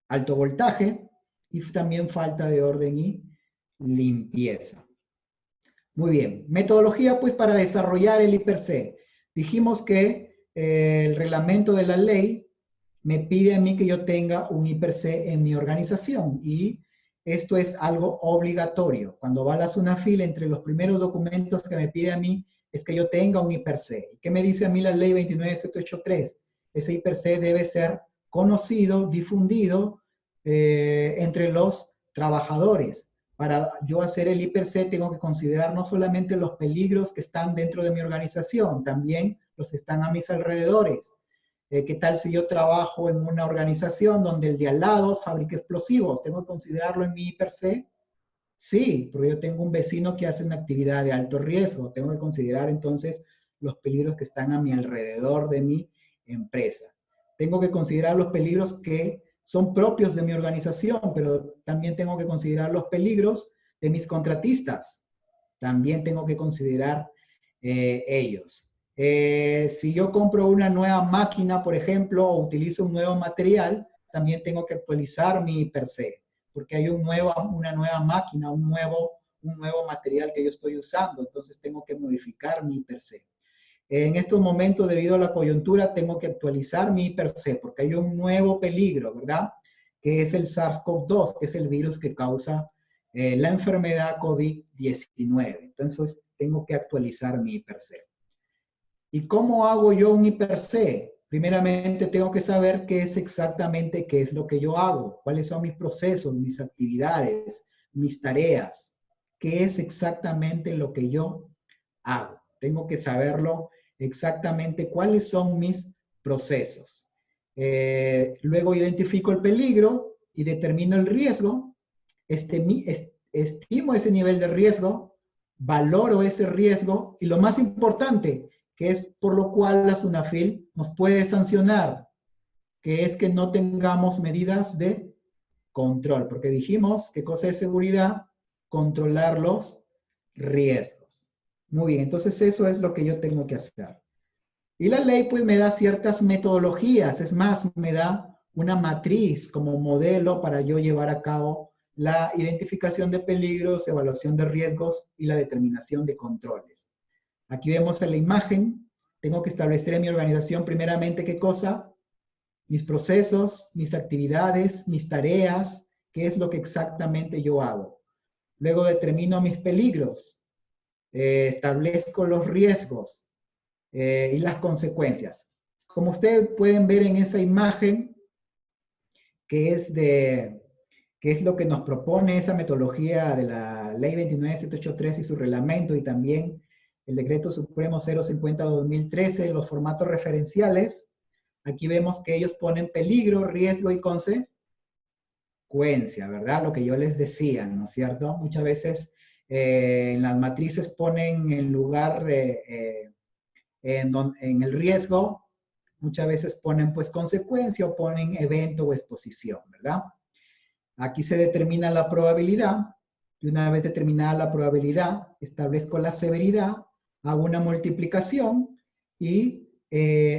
alto voltaje y también falta de orden y limpieza. Muy bien, metodología pues para desarrollar el I+C. Dijimos que el reglamento de la ley me pide a mí que yo tenga un I+C en mi organización y esto es algo obligatorio. Cuando va a la SUNAFIL, entre los primeros documentos que me pide a mí es que yo tenga un I+C. ¿Y qué me dice a mí la ley 29783? Ese I+C debe ser conocido, difundido entre los trabajadores. Para yo hacer el I+C tengo que considerar no solamente los peligros que están dentro de mi organización, también los que están a mis alrededores. ¿Qué tal si yo trabajo en una organización donde el de al lado fabrica explosivos? ¿Tengo que considerarlo en mi I+C? Sí, porque yo tengo un vecino que hace una actividad de alto riesgo. Tengo que considerar entonces los peligros que están a mi alrededor de mi empresa. Tengo que considerar los peligros que son propios de mi organización, pero también tengo que considerar los peligros de mis contratistas. También tengo que considerar ellos. Si yo compro una nueva máquina, por ejemplo, o utilizo un nuevo material, también tengo que actualizar mi I+C, porque hay una nueva máquina, un nuevo material que yo estoy usando, entonces tengo que modificar mi I+C. En estos momentos, debido a la coyuntura, tengo que actualizar mi I+C, porque hay un nuevo peligro, ¿verdad? Que es el SARS-CoV-2, que es el virus que causa la enfermedad COVID-19. Entonces, tengo que actualizar mi I+C. ¿Y cómo hago yo un I+C? Primeramente, tengo que saber qué es lo que yo hago, cuáles son mis procesos, mis actividades, mis tareas, qué es exactamente lo que yo hago. Tengo que saberlo exactamente cuáles son mis procesos. Luego identifico el peligro y determino el riesgo. Estimo ese nivel de riesgo, valoro ese riesgo y lo más importante, que es por lo cual la SUNAFIL nos puede sancionar, que es que no tengamos medidas de control, porque dijimos que cosa de seguridad, controlar los riesgos. Muy bien, entonces eso es lo que yo tengo que hacer. Y la ley pues me da ciertas metodologías, es más, me da una matriz como modelo para yo llevar a cabo la identificación de peligros, evaluación de riesgos y la determinación de controles. Aquí vemos en la imagen, tengo que establecer en mi organización primeramente qué cosa, mis procesos, mis actividades, mis tareas, qué es lo que exactamente yo hago. Luego determino mis peligros, establezco los riesgos y las consecuencias. Como ustedes pueden ver en esa imagen, que es lo que nos propone esa metodología de la Ley 29783 y su reglamento, y también el Decreto Supremo 050/2013, los formatos referenciales. Aquí vemos que ellos ponen peligro, riesgo y consecuencia, ¿verdad? Lo que yo les decía, ¿no es cierto? Muchas veces en las matrices ponen en lugar de, en el riesgo, muchas veces ponen pues consecuencia o ponen evento o exposición, ¿verdad? Aquí se determina la probabilidad, y una vez determinada la probabilidad, establezco la severidad, hago una multiplicación y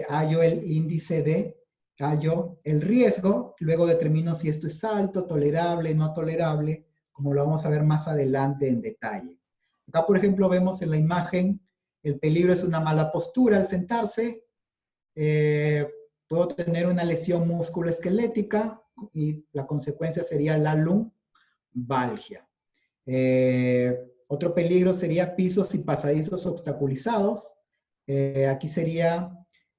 hallo el índice de, hallo el riesgo, luego determino si esto es alto, tolerable, no tolerable, como lo vamos a ver más adelante en detalle. Acá, por ejemplo, vemos en la imagen, el peligro es una mala postura al sentarse, puedo tener una lesión musculoesquelética y la consecuencia sería la lumbalgia. Otro peligro sería pisos y pasadizos obstaculizados. Aquí sería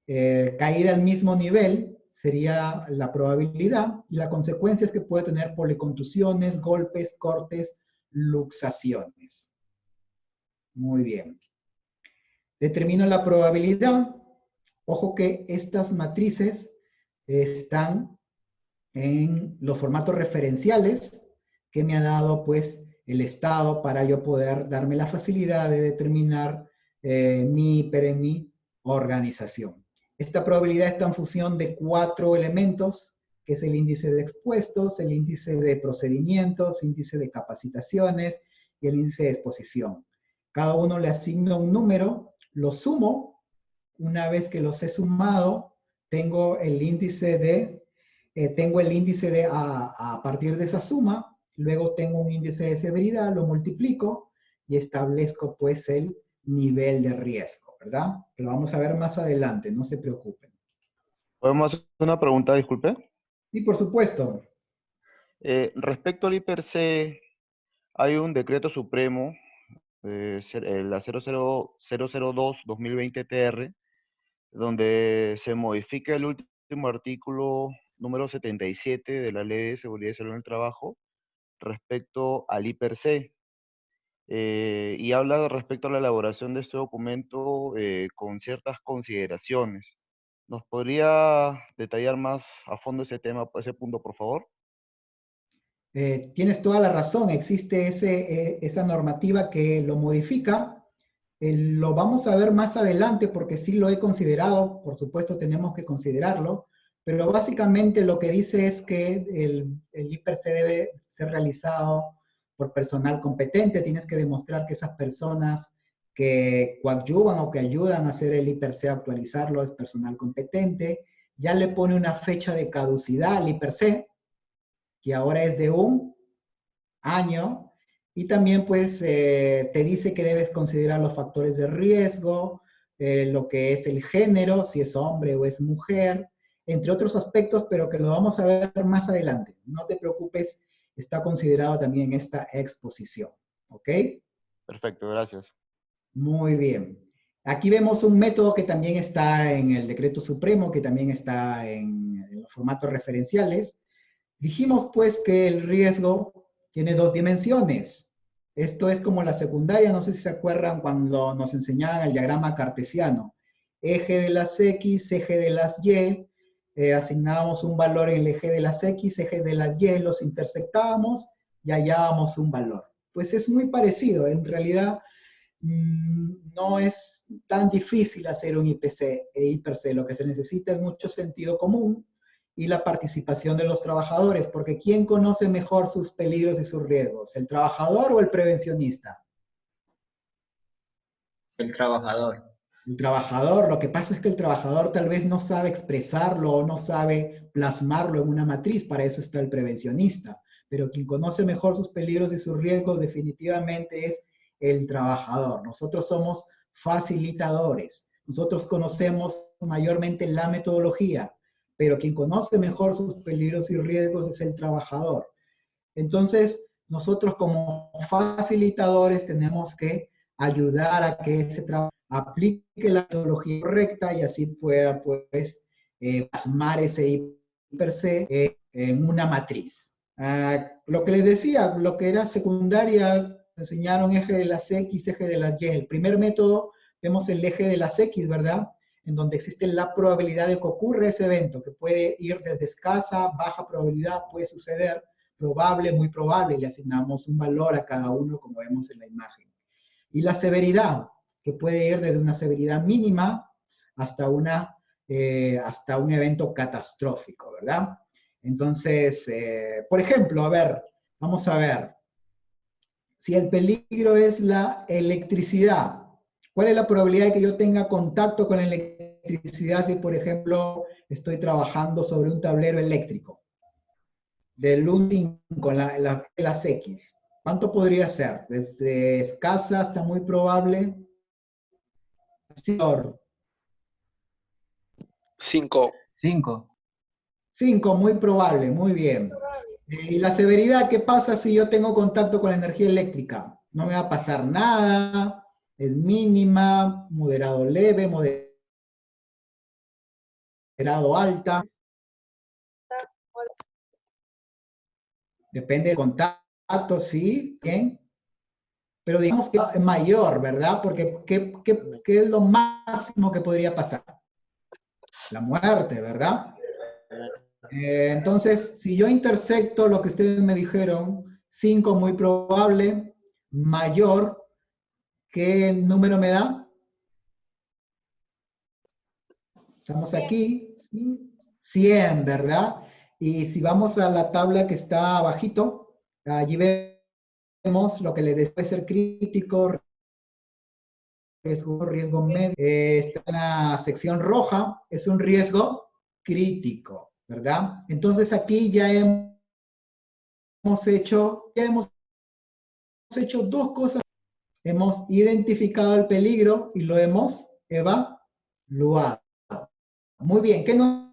caída al mismo nivel, sería la probabilidad, y la consecuencia es que puede tener policontusiones, golpes, cortes, luxaciones. Muy bien. Determino la probabilidad. Ojo que estas matrices están en los formatos referenciales que me ha dado pues el Estado para yo poder darme la facilidad de determinar mi IPER en mi organización. Esta probabilidad está en función de 4 elementos, que es el índice de expuestos, el índice de procedimientos, índice de capacitaciones y el índice de exposición. Cada uno le asigno un número, lo sumo. Una vez que los he sumado, tengo el índice de, a partir de esa suma, luego tengo un índice de severidad, lo multiplico y establezco pues el nivel de riesgo, ¿verdad? Que lo vamos a ver más adelante, no se preocupen. ¿Podemos hacer una pregunta, disculpe? Sí, por supuesto. Respecto al IPRC, hay un decreto supremo, la 002-2020-TR, donde se modifica el último artículo número 77 de la Ley de Seguridad y Salud en el Trabajo respecto al IPRC. Y habla respecto a la elaboración de este documento con ciertas consideraciones. ¿Nos podría detallar más a fondo ese tema, ese punto, por favor? Tienes toda la razón, existe esa normativa que lo modifica. Lo vamos a ver más adelante porque sí lo he considerado, por supuesto tenemos que considerarlo, pero básicamente lo que dice es que el IPRC debe ser realizado por personal competente. Tienes que demostrar que esas personas que coadyuvan o que ayudan a hacer el IPRC, actualizarlo, es personal competente. Ya le pone una fecha de caducidad al IPRC, que ahora es de 1 año, y también pues te dice que debes considerar los factores de riesgo, lo que es el género, si es hombre o es mujer, entre otros aspectos, pero que lo vamos a ver más adelante. No te preocupes, está considerado también en esta exposición, ¿ok? Perfecto, gracias. Muy bien. Aquí vemos un método que también está en el Decreto Supremo, que también está en los formatos referenciales. Dijimos pues que el riesgo tiene 2 dimensiones. Esto es como la secundaria, no sé si se acuerdan cuando nos enseñaban el diagrama cartesiano. Eje de las X, eje de las Y, asignábamos un valor en el eje de las X, eje de las Y, los intersectábamos y hallábamos un valor. Pues es muy parecido, en realidad no es tan difícil hacer un IPRC, lo que se necesita es mucho sentido común y la participación de los trabajadores, porque ¿quién conoce mejor sus peligros y sus riesgos? ¿El trabajador o el prevencionista? El trabajador. El trabajador, lo que pasa es que el trabajador tal vez no sabe expresarlo o no sabe plasmarlo en una matriz, para eso está el prevencionista, pero quien conoce mejor sus peligros y sus riesgos definitivamente es el trabajador. Nosotros somos facilitadores, nosotros conocemos mayormente la metodología, pero quien conoce mejor sus peligros y riesgos es el trabajador. Entonces, nosotros como facilitadores tenemos que ayudar a que ese trabajo aplique la metodología correcta y así pueda, pues, plasmar ese IPRC en una matriz. Lo que les decía, lo que era secundaria, enseñaron eje de las X, eje de las Y. El primer método, vemos el eje de las X, ¿verdad? En donde existe la probabilidad de que ocurra ese evento, que puede ir desde escasa, baja probabilidad, puede suceder, probable, muy probable, y le asignamos un valor a cada uno, como vemos en la imagen. Y la severidad, que puede ir desde una severidad mínima hasta un evento catastrófico, ¿verdad? Entonces, por ejemplo, a ver, vamos a ver, si el peligro es la electricidad, ¿cuál es la probabilidad de que yo tenga contacto con la electricidad si, por ejemplo, estoy trabajando sobre un tablero eléctrico? Del 1 5, las X. ¿Cuánto podría ser? Desde escasa hasta muy probable. 5. 5. 5, muy probable, muy bien. ¿Y la severidad qué pasa si yo tengo contacto con la energía eléctrica? No me va a pasar nada, es mínima, moderado leve, moderado alta. Depende del contacto, sí, bien. Pero digamos que es mayor, ¿verdad? Porque ¿qué es lo máximo que podría pasar? La muerte, ¿verdad? Entonces, si yo intersecto lo que ustedes me dijeron, 5 muy probable, mayor, ¿qué número me da? Estamos aquí, 100, ¿verdad? Y si vamos a la tabla que está abajito, allí vemos lo que le puede ser crítico, riesgo medio. Está en la sección roja, es un riesgo crítico, ¿verdad? Entonces aquí ya hemos hecho dos cosas. Hemos identificado el peligro y lo hemos evaluado. Muy bien, ¿qué nos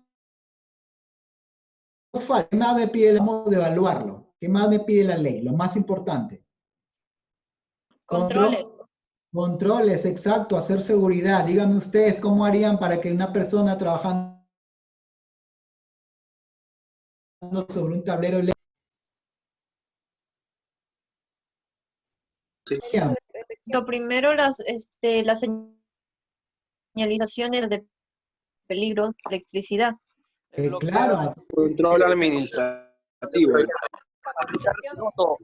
falta? ¿Qué más me pide el modo de evaluarlo? ¿Qué más me pide la ley? Lo más importante. Controles. Controles, exacto, hacer seguridad. Díganme ustedes cómo harían para que una persona trabajando sobre un tablero eléctrico. Lo primero, las señalizaciones de peligro, electricidad. Claro. Control administrativo.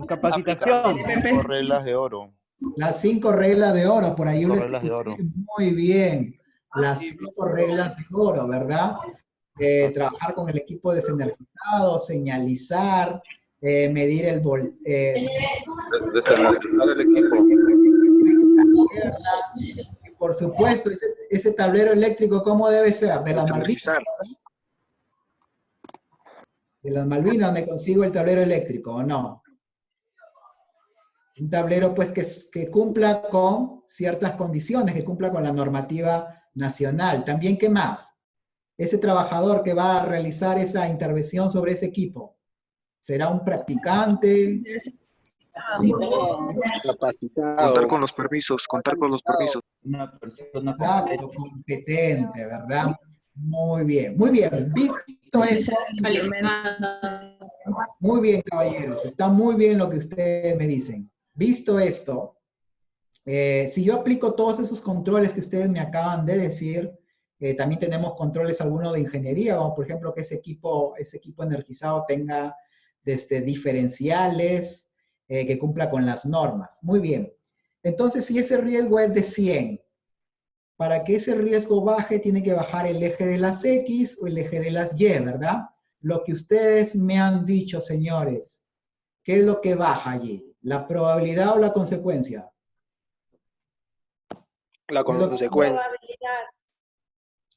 Capacitación. 5 reglas de oro. Las 5 reglas de oro, por ahí yo 5 les reglas de oro. muy bien. Las 5 reglas de oro, ¿verdad? Trabajar con el equipo desenergizado, señalizar, medir el Desenergizar el equipo. Y por supuesto, ese tablero eléctrico, ¿cómo debe ser? De las Malvinas. De las Malvinas me consigo el tablero eléctrico, ¿o no? Un tablero pues que cumpla con ciertas condiciones, que cumpla con la normativa nacional. También, ¿qué más? Ese trabajador que va a realizar esa intervención sobre ese equipo, ¿será un practicante? Capacitado. Contar con los permisos, contar con los permisos. Una persona Exacto, competente, ¿verdad? Muy bien, muy bien. Visto eso, muy bien, caballeros, está muy bien lo que ustedes me dicen. Visto esto, si yo aplico todos esos controles que ustedes me acaban de decir, también tenemos controles algunos de ingeniería, como por ejemplo que ese equipo energizado tenga diferenciales, que cumpla con las normas. Muy bien. Entonces, si ese riesgo es de 100, para que ese riesgo baje, tiene que bajar el eje de las X o el eje de las Y, ¿verdad? Lo que ustedes me han dicho, señores, ¿qué es lo que baja allí? ¿La probabilidad o la consecuencia? La consecuencia.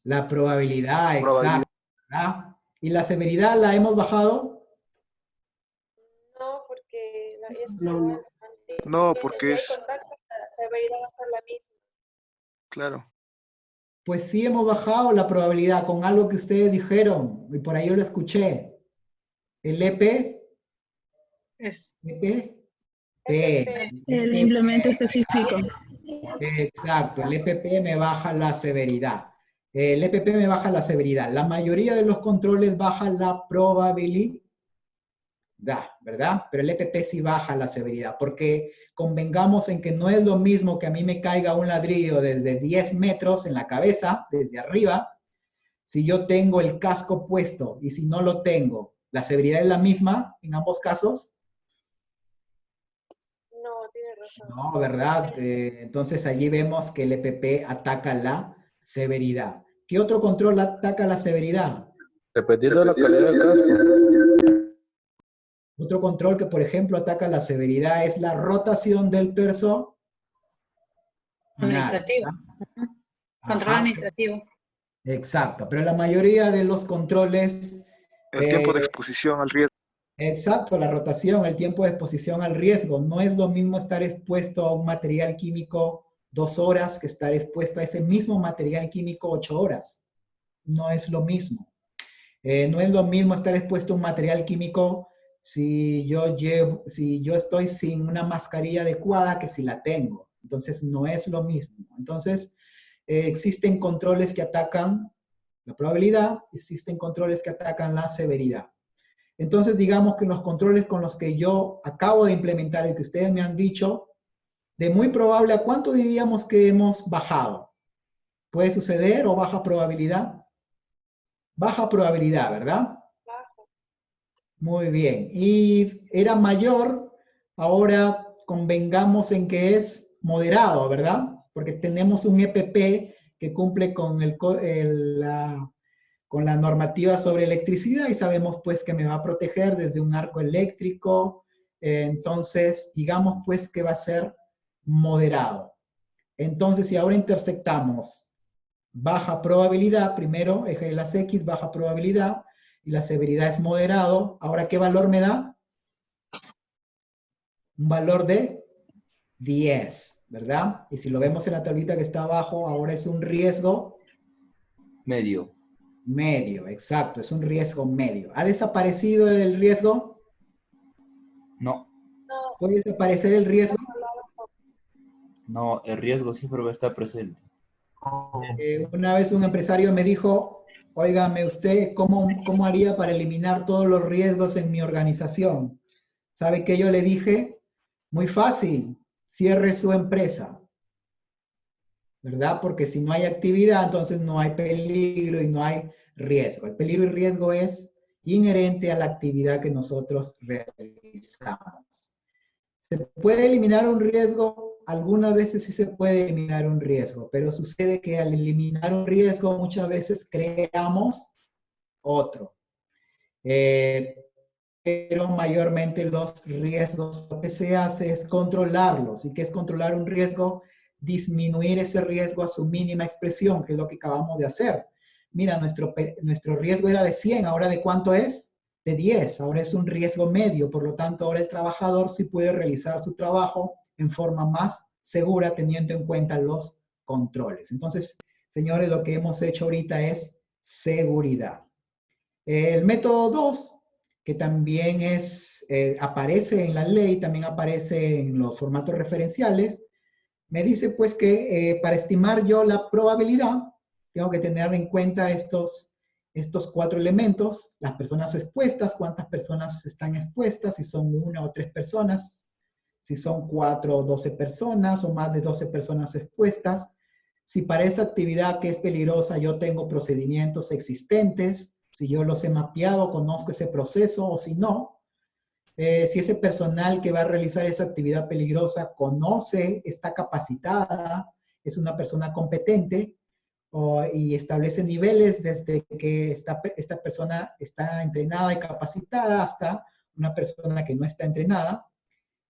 La probabilidad, exacto. ¿Verdad? ¿Y la severidad la hemos bajado? No, porque No, porque es... la severidad va a ser la misma. Claro. Pues sí hemos bajado la probabilidad con algo que ustedes dijeron, y por ahí yo lo escuché. ¿El EP? ¿EP? El implemento específico. Exacto, el EPP me baja la severidad. El EPP me baja la severidad. La mayoría de los controles baja la probabilidad, ¿verdad? Pero el EPP sí baja la severidad, porque convengamos en que no es lo mismo que a mí me caiga un ladrillo desde 10 metros en la cabeza, desde arriba, si yo tengo el casco puesto y si no lo tengo, ¿la severidad es la misma en ambos casos? No, tiene razón. No, ¿verdad? Entonces allí vemos que el EPP ataca la severidad. ¿Qué otro control ataca la severidad? Dependiendo de la calidad del casco. Otro control que, por ejemplo, ataca la severidad es la rotación del personal. Administrativo. Control administrativo. Exacto, pero la mayoría de los controles... El tiempo de exposición al riesgo. Exacto, la rotación, el tiempo de exposición al riesgo. No es lo mismo estar expuesto a un material químico 2 horas que estar expuesto a ese mismo material químico 8 horas. No es lo mismo. No es lo mismo estar expuesto a un material químico si yo estoy sin una mascarilla adecuada que si la tengo. Entonces, no es lo mismo. Entonces, existen controles que atacan la probabilidad, existen controles que atacan la severidad. Entonces, digamos que los controles con los que yo acabo de implementar y que ustedes me han dicho, de muy probable, ¿a cuánto diríamos que hemos bajado? ¿Puede suceder o baja probabilidad? Baja probabilidad, ¿verdad? Muy bien. Y era mayor, ahora convengamos en que es moderado, ¿verdad? Porque tenemos un EPP que cumple con con la normativa sobre electricidad y sabemos pues que me va a proteger desde un arco eléctrico. Entonces, digamos pues que va a ser moderado. Entonces, si ahora intersectamos baja probabilidad, primero eje de las X, baja probabilidad, y la severidad es moderado, ¿ahora qué valor me da? Un valor de 10, ¿verdad? Y si lo vemos en la tablita que está abajo, ahora es un riesgo medio. Medio, exacto, es un riesgo medio. ¿Ha desaparecido el riesgo? No. ¿Puede desaparecer el riesgo? No, el riesgo siempre va a estar presente. Una vez un empresario me dijo, óigame usted, ¿cómo haría para eliminar todos los riesgos en mi organización? ¿Sabe qué yo le dije? Muy fácil, cierre su empresa, ¿verdad? Porque si no hay actividad, entonces no hay peligro y no hay riesgo. El peligro y riesgo es inherente a la actividad que nosotros realizamos. ¿Se puede eliminar un riesgo? Algunas veces sí se puede eliminar un riesgo, pero sucede que al eliminar un riesgo muchas veces creamos otro. Pero mayormente los riesgos, lo que se hace es controlarlos. ¿Y qué es controlar un riesgo? Disminuir ese riesgo a su mínima expresión, que es lo que acabamos de hacer. Mira, nuestro riesgo era de 100, ¿ahora de cuánto es? De 10, ahora es un riesgo medio, por lo tanto ahora el trabajador sí puede realizar su trabajo en forma más segura teniendo en cuenta los controles. Entonces, señores, lo que hemos hecho ahorita es seguridad. El método 2, que también aparece en la ley, también aparece en los formatos referenciales, me dice pues que para estimar yo la probabilidad, tengo que tener en cuenta estos 4 elementos, las personas expuestas, cuántas personas están expuestas, si son 1 o 3 personas, si son 4 o 12 personas o más de 12 personas expuestas, si para esa actividad que es peligrosa yo tengo procedimientos existentes, si yo los he mapeado, conozco ese proceso o si no, si ese personal que va a realizar esa actividad peligrosa conoce, está capacitada, es una persona competente y establece niveles desde que esta persona está entrenada y capacitada hasta una persona que no está entrenada.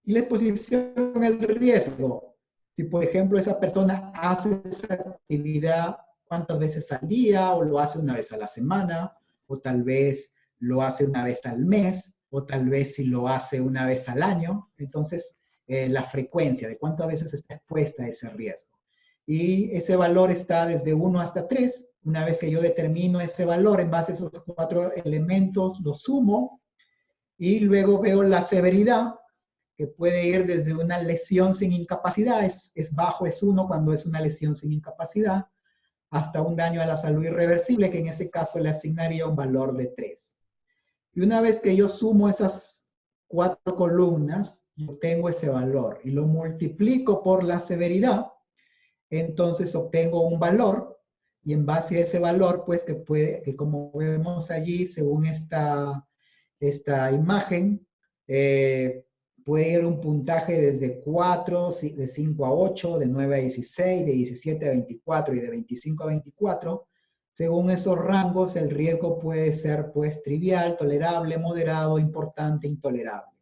Y la exposición al riesgo. Si, por ejemplo, esa persona hace esa actividad cuántas veces al día, o lo hace una vez a la semana, o tal vez lo hace una vez al mes, o tal vez si lo hace una vez al año. Entonces, la frecuencia de cuántas veces está expuesta a ese riesgo. Y ese valor está desde 1 hasta 3. Una vez que yo determino ese valor en base a esos 4 elementos, lo sumo, y luego veo la severidad, que puede ir desde una lesión sin incapacidad, es bajo, es 1 cuando es una lesión sin incapacidad, hasta un daño a la salud irreversible, que en ese caso le asignaría un valor de 3. Y una vez que yo sumo esas 4 columnas, yo tengo ese valor y lo multiplico por la severidad, entonces obtengo un valor, y en base a ese valor, pues que como vemos allí, según esta imagen, puede ir un puntaje desde 4, de 5 a 8, de 9 a 16, de 17 a 24 y de 25 a 24. Según esos rangos, el riesgo puede ser pues trivial, tolerable, moderado, importante, intolerable.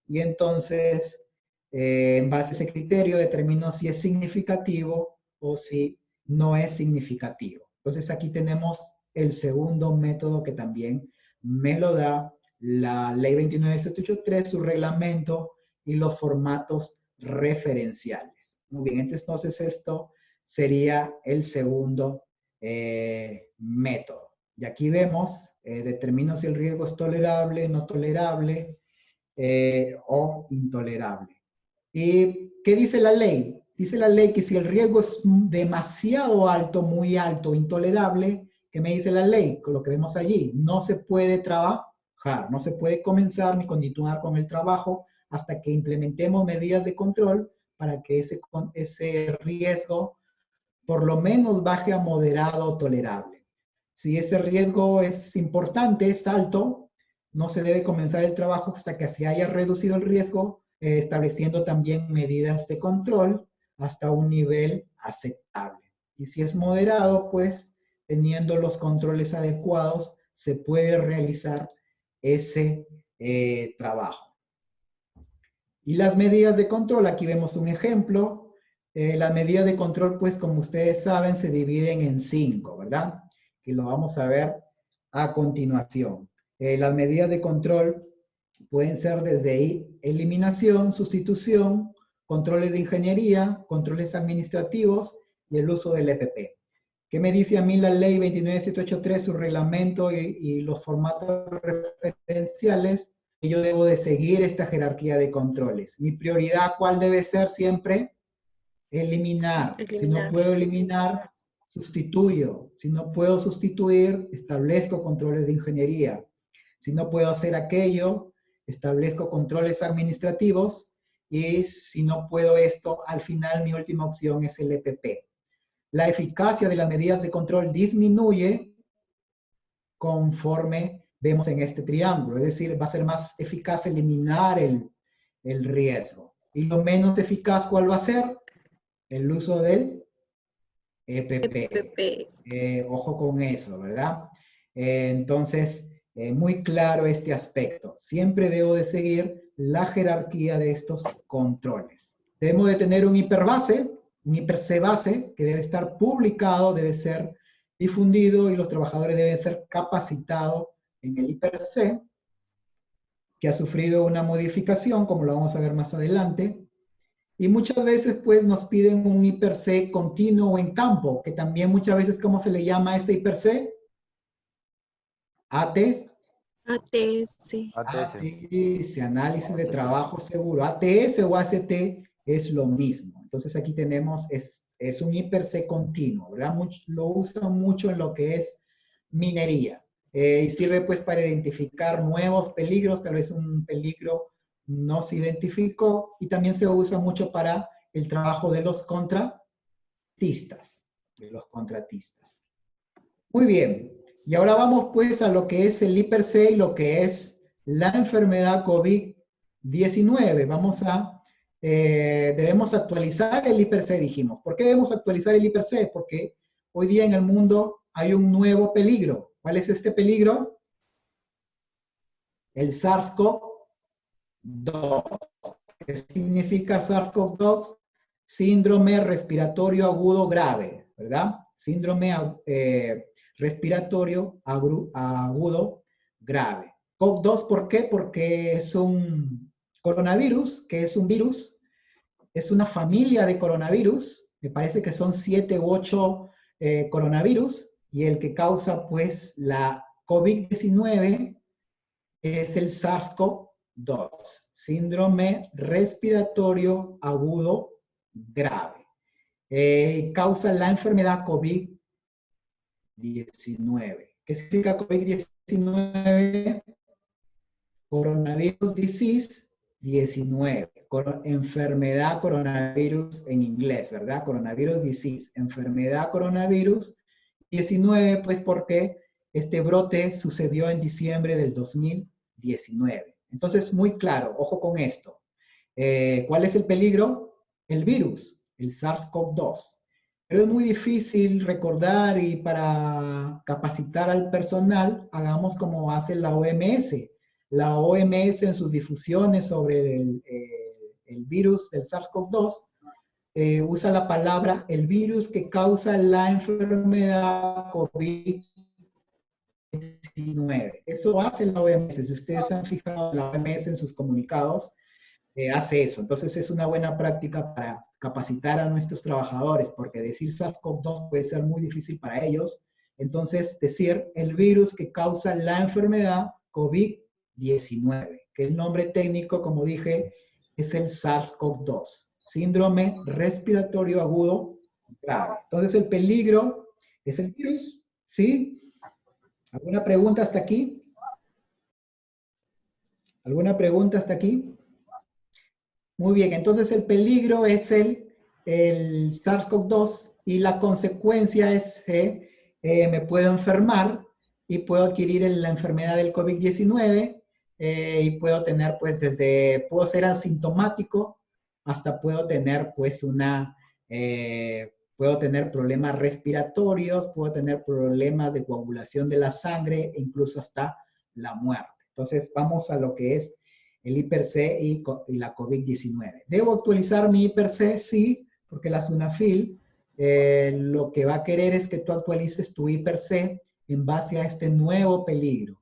Y entonces, en base a ese criterio, determino si es significativo o si no es significativo. Entonces aquí tenemos el segundo método que también me lo da la Ley 29783, su reglamento y los formatos referenciales. Muy bien, entonces esto sería el segundo método. Y aquí vemos, determino si el riesgo es tolerable, no tolerable o intolerable. ¿Y qué dice la ley? Dice la ley que si el riesgo es demasiado alto, muy alto, intolerable, ¿qué me dice la ley? Con lo que vemos allí, no se puede trabajar, no se puede comenzar ni continuar con el trabajo hasta que implementemos medidas de control para que ese riesgo por lo menos baje a moderado o tolerable. Si ese riesgo es importante, es alto, no se debe comenzar el trabajo hasta que se haya reducido el riesgo, estableciendo también medidas de control hasta un nivel aceptable. Y si es moderado, pues teniendo los controles adecuados, se puede realizar ese trabajo. Y las medidas de control, aquí vemos un ejemplo. Las medidas de control, pues como ustedes saben, se dividen en 5, ¿verdad? Que lo vamos a ver a continuación. Las medidas de control pueden ser desde eliminación, sustitución, controles de ingeniería, controles administrativos y el uso del EPP. ¿Qué me dice a mí la ley 29783, su reglamento y los formatos referenciales? Que yo debo de seguir esta jerarquía de controles. Mi prioridad, ¿cuál debe ser siempre? Eliminar. Si no puedo eliminar, sustituyo. Si no puedo sustituir, establezco controles de ingeniería. Si no puedo hacer aquello, establezco controles administrativos. Y si no puedo esto, al final mi última opción es el EPP. La eficacia de las medidas de control disminuye conforme vemos en este triángulo. Es decir, va a ser más eficaz eliminar el riesgo. Y lo menos eficaz, ¿cuál va a ser? El uso del EPP. Ojo con eso, ¿verdad? Entonces, muy claro este aspecto. Siempre debo de seguir la jerarquía de estos controles. Debemos de tener un hiperbase, un hiper-C base, que debe estar publicado, debe ser difundido y los trabajadores deben ser capacitados en el hiper-C, que ha sufrido una modificación, como lo vamos a ver más adelante. Y muchas veces pues nos piden un hiper-C continuo o en campo, que también muchas veces, ¿cómo se le llama a este hiper-C? AT. ATS. ATS, análisis de trabajo seguro. ATS o ACT es lo mismo. Entonces aquí tenemos, es un hiper-C continuo, ¿verdad? Lo usan mucho en lo que es minería. Y sirve pues para identificar nuevos peligros, tal vez un peligro no se identificó, y también se usa mucho para el trabajo de los contratistas. Muy bien, y ahora vamos pues a lo que es el hiper-C y lo que es la enfermedad COVID-19. Debemos actualizar el hiper-C, dijimos. ¿Por qué debemos actualizar el hiper-C? Porque hoy día en el mundo hay un nuevo peligro. ¿Cuál es este peligro? El SARS-CoV-2. ¿Qué significa SARS-CoV-2? Síndrome respiratorio agudo grave, ¿verdad? Síndrome respiratorio agudo grave. CoV-2, ¿por qué? Porque es un coronavirus, que es un virus, es una familia de coronavirus, me parece que son 7 u 8 coronavirus, y el que causa pues la COVID-19 es el SARS-CoV-2, síndrome respiratorio agudo grave. Causa la enfermedad COVID-19. ¿Qué significa COVID-19? Coronavirus disease 19. Enfermedad coronavirus en inglés, ¿verdad? Coronavirus disease. Enfermedad coronavirus 19, pues porque este brote sucedió en diciembre del 2019. Entonces, muy claro, ojo con esto. ¿Cuál es el peligro? El virus, el SARS-CoV-2. Pero es muy difícil recordar, y para capacitar al personal, hagamos como hace la OMS. La OMS en sus difusiones sobre el virus del SARS-CoV-2 usa la palabra el virus que causa la enfermedad COVID-19. Eso hace la OMS. Si ustedes han fijado, la OMS en sus comunicados hace eso. Entonces es una buena práctica para capacitar a nuestros trabajadores, porque decir SARS-CoV-2 puede ser muy difícil para ellos. Entonces decir el virus que causa la enfermedad COVID-19, que el nombre técnico, como dije, es el SARS-CoV-2. Síndrome respiratorio agudo grave. Entonces el peligro es el virus, ¿sí? ¿Alguna pregunta hasta aquí? ¿Alguna pregunta hasta aquí? Muy bien, entonces el peligro es el SARS-CoV-2 y la consecuencia es que me puedo enfermar y puedo adquirir la enfermedad del COVID-19 y puedo tener pues puedo ser asintomático hasta puedo tener pues una puedo tener problemas respiratorios, puedo tener problemas de coagulación de la sangre e incluso hasta la muerte. Entonces, vamos a lo que es el hiper-C y la COVID-19. ¿Debo actualizar mi hiper-C? Sí, porque la SUNAFIL lo que va a querer es que tú actualices tu hiper-C en base a este nuevo peligro.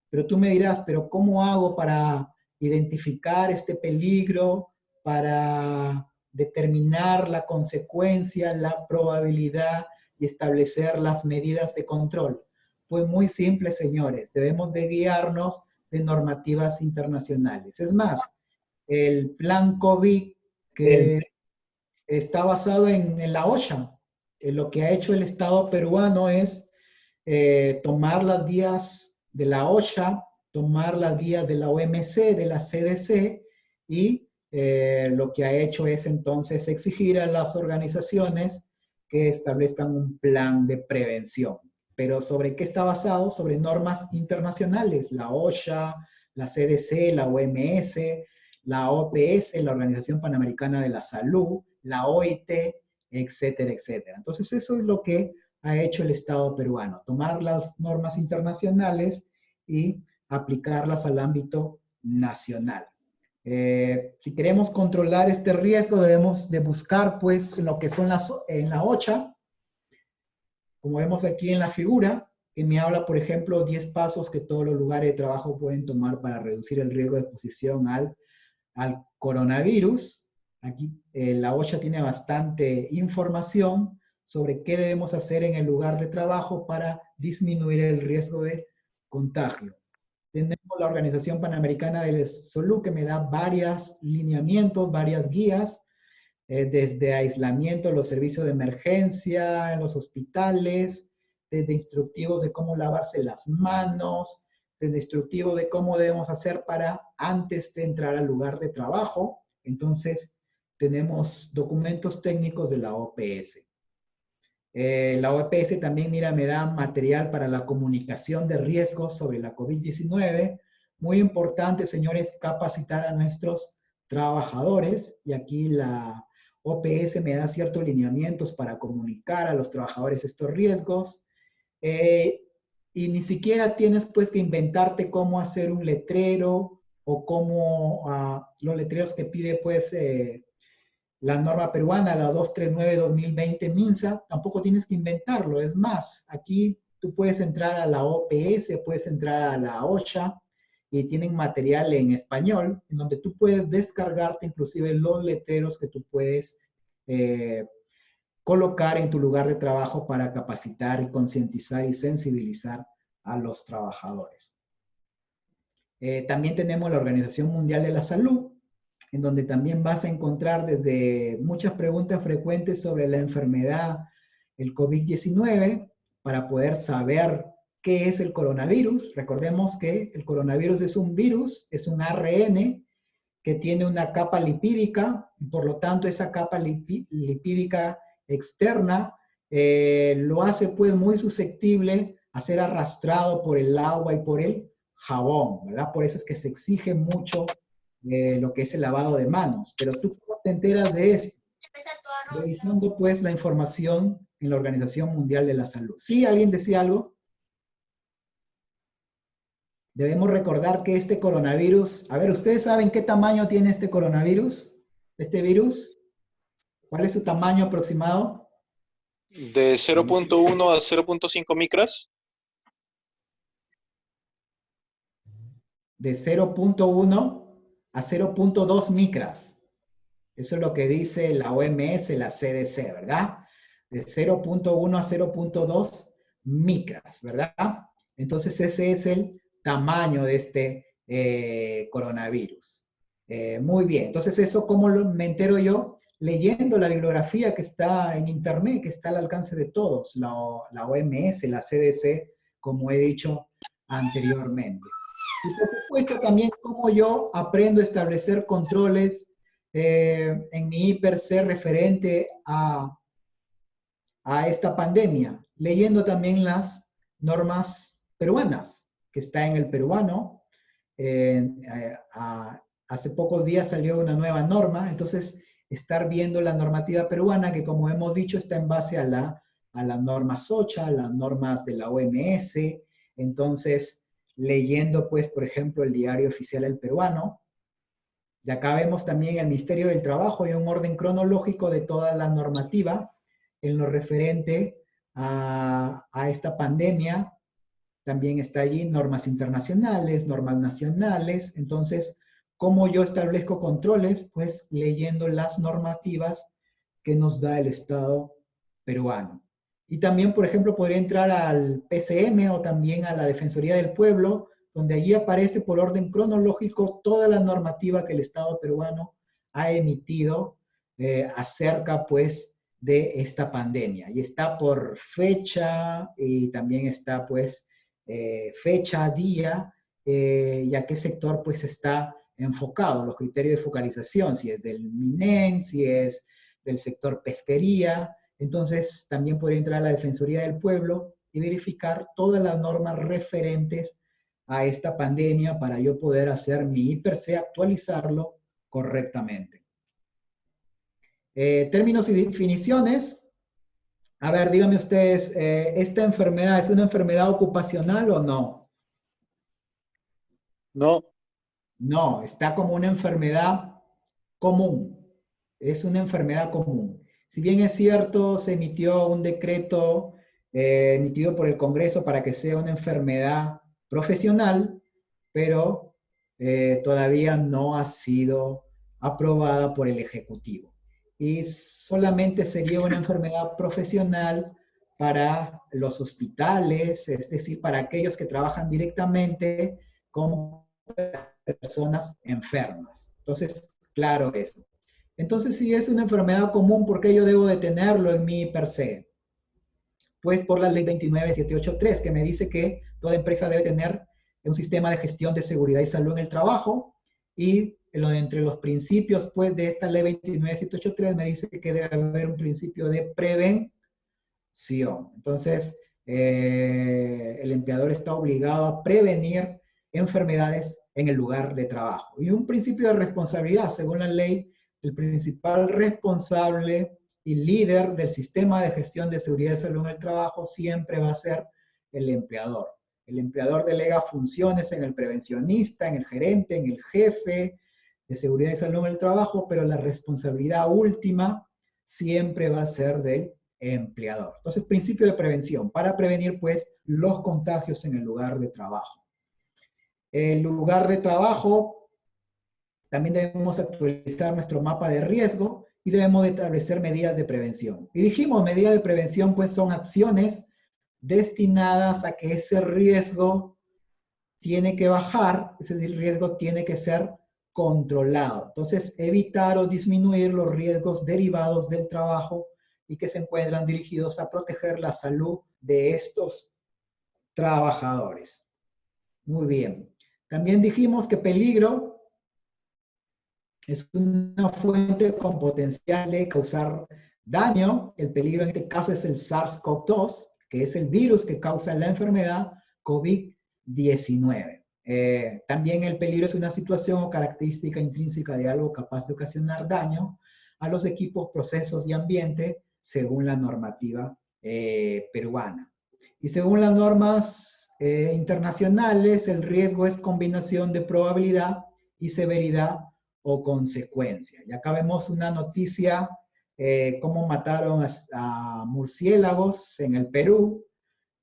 Pero tú me dirás, ¿pero cómo hago para identificar este peligro, para determinar la consecuencia, la probabilidad y establecer las medidas de control? Pues muy simple, señores. Debemos de guiarnos de normativas internacionales. Es más, el plan COVID que está basado en la OSHA. Lo que ha hecho el Estado peruano es tomar las guías de la OSHA, tomar las guías de la OMC, de la CDC, y lo que ha hecho es entonces exigir a las organizaciones que establezcan un plan de prevención. Pero ¿sobre qué está basado? Sobre normas internacionales, la OSHA, la CDC, la OMS, la OPS, la Organización Panamericana de la Salud, la OIT, etcétera, etcétera. Entonces eso es lo que ha hecho el Estado peruano, tomar las normas internacionales y aplicarlas al ámbito nacional. Si queremos controlar este riesgo, debemos de buscar pues lo que son en la OCHA, como vemos aquí en la figura, que me habla, por ejemplo, 10 pasos que todos los lugares de trabajo pueden tomar para reducir el riesgo de exposición al coronavirus. Aquí la OCHA tiene bastante información sobre qué debemos hacer en el lugar de trabajo para disminuir el riesgo de contagio. Tenemos la Organización Panamericana de la Salud que me da varios lineamientos, varias guías, desde aislamiento, los servicios de emergencia, en los hospitales, desde instructivos de cómo lavarse las manos, desde instructivos de cómo debemos hacer para antes de entrar al lugar de trabajo. Entonces, tenemos documentos técnicos de la OPS. La OPS también, mira, me da material para la comunicación de riesgos sobre la COVID-19. Muy importante, señores, capacitar a nuestros trabajadores, y aquí la OPS me da ciertos lineamientos para comunicar a los trabajadores estos riesgos, y ni siquiera tienes pues que inventarte cómo hacer un letrero o cómo los letreros que pide pues la norma peruana, la 239-2020 MINSA, tampoco tienes que inventarlo. Es más, aquí tú puedes entrar a la OPS, puedes entrar a la OSHA, y tienen material en español, en donde tú puedes descargarte inclusive los letreros que tú puedes colocar en tu lugar de trabajo para capacitar y concientizar y sensibilizar a los trabajadores. También tenemos la Organización Mundial de la Salud, en donde también vas a encontrar desde muchas preguntas frecuentes sobre la enfermedad, el COVID-19, para poder saber ¿qué es el coronavirus? Recordemos que el coronavirus es un virus, es un ARN que tiene una capa lipídica, y por lo tanto esa capa lipídica externa lo hace pues muy susceptible a ser arrastrado por el agua y por el jabón, ¿verdad? Por eso es que se exige mucho lo que es el lavado de manos. Pero tú ¿cómo te enteras de esto? Revisando pues la información en la Organización Mundial de la Salud. ¿Sí? ¿Alguien decía algo? Debemos recordar que este coronavirus, a ver, ¿ustedes saben qué tamaño tiene este coronavirus? ¿Este virus? ¿Cuál es su tamaño aproximado? De 0.1 a 0.5 micras. De 0.1 a 0.2 micras. Eso es lo que dice la OMS, la CDC, ¿verdad? De 0.1 a 0.2 micras, ¿verdad? Entonces ese es el tamaño de este coronavirus. Muy bien, entonces eso ¿cómo me entero yo? Leyendo la bibliografía que está en internet, que está al alcance de todos, la OMS, la CDC, como he dicho anteriormente. Y por supuesto también cómo yo aprendo a establecer controles en mi hiper-C referente a esta pandemia, leyendo también las normas peruanas, que está en el peruano. Hace pocos días salió una nueva norma, entonces estar viendo la normativa peruana, que como hemos dicho está en base a las normas OCHA, las normas de la OMS. Entonces, leyendo pues, por ejemplo, el Diario Oficial El Peruano, y acá vemos también el Ministerio del Trabajo y un orden cronológico de toda la normativa en lo referente a esta pandemia. También está allí normas internacionales, normas nacionales. Entonces, ¿cómo yo establezco controles? Pues leyendo las normativas que nos da el Estado peruano. Y también, por ejemplo, podría entrar al PCM o también a la Defensoría del Pueblo, donde allí aparece por orden cronológico toda la normativa que el Estado peruano ha emitido acerca, pues, de esta pandemia. Y está por fecha y también está, pues, fecha, día, y a qué sector, pues, está enfocado, los criterios de focalización, si es del MINEN, si es del sector pesquería. Entonces, también podría entrar a la Defensoría del Pueblo y verificar todas las normas referentes a esta pandemia para yo poder hacer mi IPRC, actualizarlo correctamente. Términos y definiciones. A ver, díganme ustedes, ¿esta enfermedad es una enfermedad ocupacional o no? No. No, está como una enfermedad común. Es una enfermedad común. Si bien es cierto, se emitió un decreto emitido por el Congreso para que sea una enfermedad profesional, pero todavía no ha sido aprobada por el Ejecutivo. Y solamente sería una enfermedad profesional para los hospitales, es decir, para aquellos que trabajan directamente con personas enfermas. Entonces, claro eso. Entonces, si es una enfermedad común, ¿por qué yo debo de tenerlo en mi IPRC? Pues por la ley 29783, que me dice que toda empresa debe tener un sistema de gestión de seguridad y salud en el trabajo, y entre los principios, pues, de esta ley 29783 me dice que debe haber un principio de prevención. Entonces, el empleador está obligado a prevenir enfermedades en el lugar de trabajo. Y un principio de responsabilidad, según la ley, el principal responsable y líder del sistema de gestión de seguridad y salud en el trabajo siempre va a ser el empleador. El empleador delega funciones en el prevencionista, en el gerente, en el jefe de seguridad y salud en el trabajo, pero la responsabilidad última siempre va a ser del empleador. Entonces, principio de prevención, para prevenir, pues, los contagios en el lugar de trabajo. El lugar de trabajo, también debemos actualizar nuestro mapa de riesgo y debemos de establecer medidas de prevención. Y dijimos, medidas de prevención, pues, son acciones destinadas a que ese riesgo tiene que bajar, ese riesgo tiene que ser controlado. Entonces, evitar o disminuir los riesgos derivados del trabajo y que se encuentran dirigidos a proteger la salud de estos trabajadores. Muy bien. También dijimos que peligro es una fuente con potencial de causar daño. El peligro en este caso es el SARS-CoV-2, que es el virus que causa la enfermedad COVID-19. También el peligro es una situación o característica intrínseca de algo capaz de ocasionar daño a los equipos, procesos y ambiente, según la normativa peruana. Y según las normas internacionales, el riesgo es combinación de probabilidad y severidad o consecuencia. Y acá vemos una noticia, cómo mataron a murciélagos en el Perú,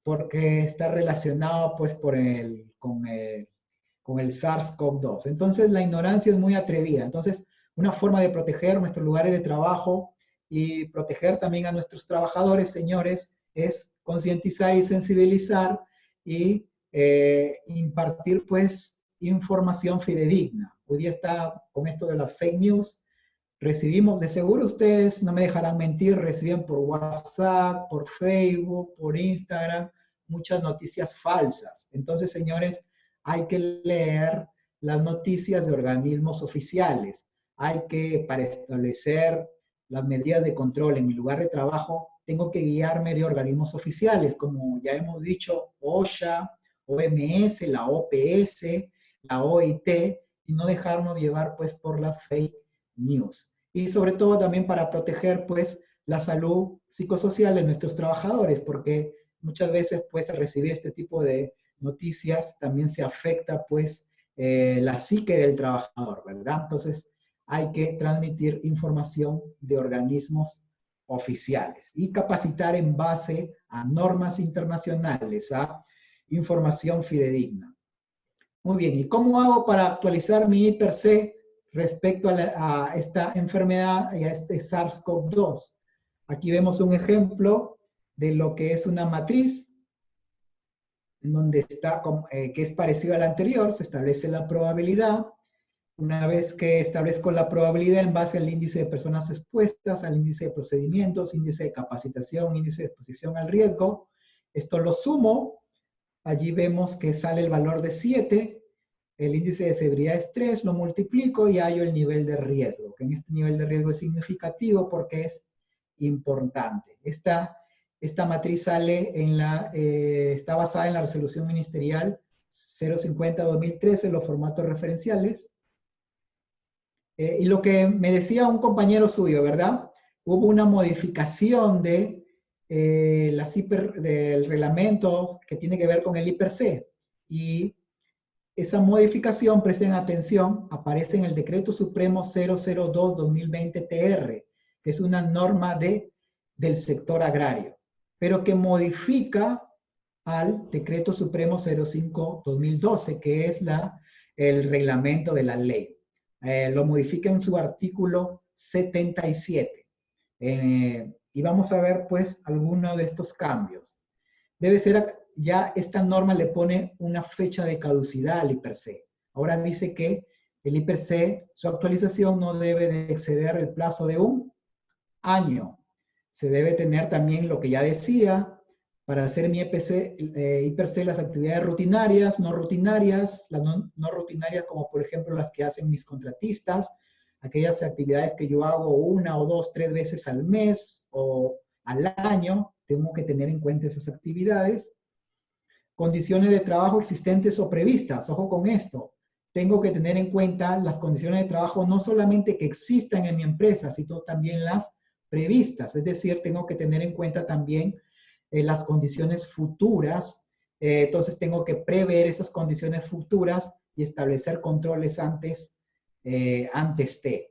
porque está relacionado, pues, con el SARS-CoV-2. Entonces, la ignorancia es muy atrevida. Entonces, una forma de proteger nuestros lugares de trabajo y proteger también a nuestros trabajadores, señores, es concientizar y sensibilizar y impartir, pues, información fidedigna. Hoy día está con esto de las fake news. Recibimos, de seguro ustedes no me dejarán mentir, reciben por WhatsApp, por Facebook, por Instagram, muchas noticias falsas. Entonces, señores, hay que leer las noticias de organismos oficiales. Hay que, para establecer las medidas de control en mi lugar de trabajo, tengo que guiarme de organismos oficiales, como ya hemos dicho, OSHA, OMS, la OPS, la OIT, y no dejarnos llevar, pues, por las fake news. y sobre todo también para proteger pues la salud psicosocial de nuestros trabajadores, porque muchas veces pues al recibir este tipo de noticias también se afecta pues la psique del trabajador, ¿verdad? Entonces hay que transmitir información de organismos oficiales y capacitar en base a normas internacionales, a información fidedigna. Muy bien, ¿y cómo hago para actualizar mi I+C respecto a esta enfermedad y a este SARS-CoV-2? Aquí vemos un ejemplo de lo que es una matriz, en donde está, que es parecido a la anterior, se establece la probabilidad. Una vez que establezco la probabilidad en base al índice de personas expuestas, al índice de procedimientos, índice de capacitación, índice de exposición al riesgo, esto lo sumo, allí vemos que sale el valor de 7, el índice de severidad es 3, lo multiplico y hallo el nivel de riesgo, que en este nivel de riesgo es significativo porque es importante. Esta matriz sale está basada en la resolución ministerial 050-2013, los formatos referenciales. Y lo que me decía un compañero suyo, ¿verdad? Hubo una modificación del reglamento que tiene que ver con el I+C. Y esa modificación, presten atención, aparece en el Decreto Supremo 002-2020-TR, que es una norma del sector agrario, pero que modifica al Decreto Supremo 05-2012, que es el reglamento de la ley. Lo modifica en su artículo 77. Y vamos a ver, pues, algunos de estos cambios. Debe ser, ya esta norma le pone una fecha de caducidad al I+C. Ahora dice que el I+C, su actualización no debe de exceder el plazo de un año. Se debe tener también lo que ya decía, para hacer mi I+C, las actividades rutinarias, no rutinarias, las no rutinarias como por ejemplo las que hacen mis contratistas, aquellas actividades que yo hago 1 o 2, 3 veces al mes o al año, tengo que tener en cuenta esas actividades. Condiciones de trabajo existentes o previstas, ojo con esto, tengo que tener en cuenta las condiciones de trabajo no solamente que existan en mi empresa, sino también las previstas, es decir, tengo que tener en cuenta también las condiciones futuras, entonces tengo que prever esas condiciones futuras y establecer controles antes de.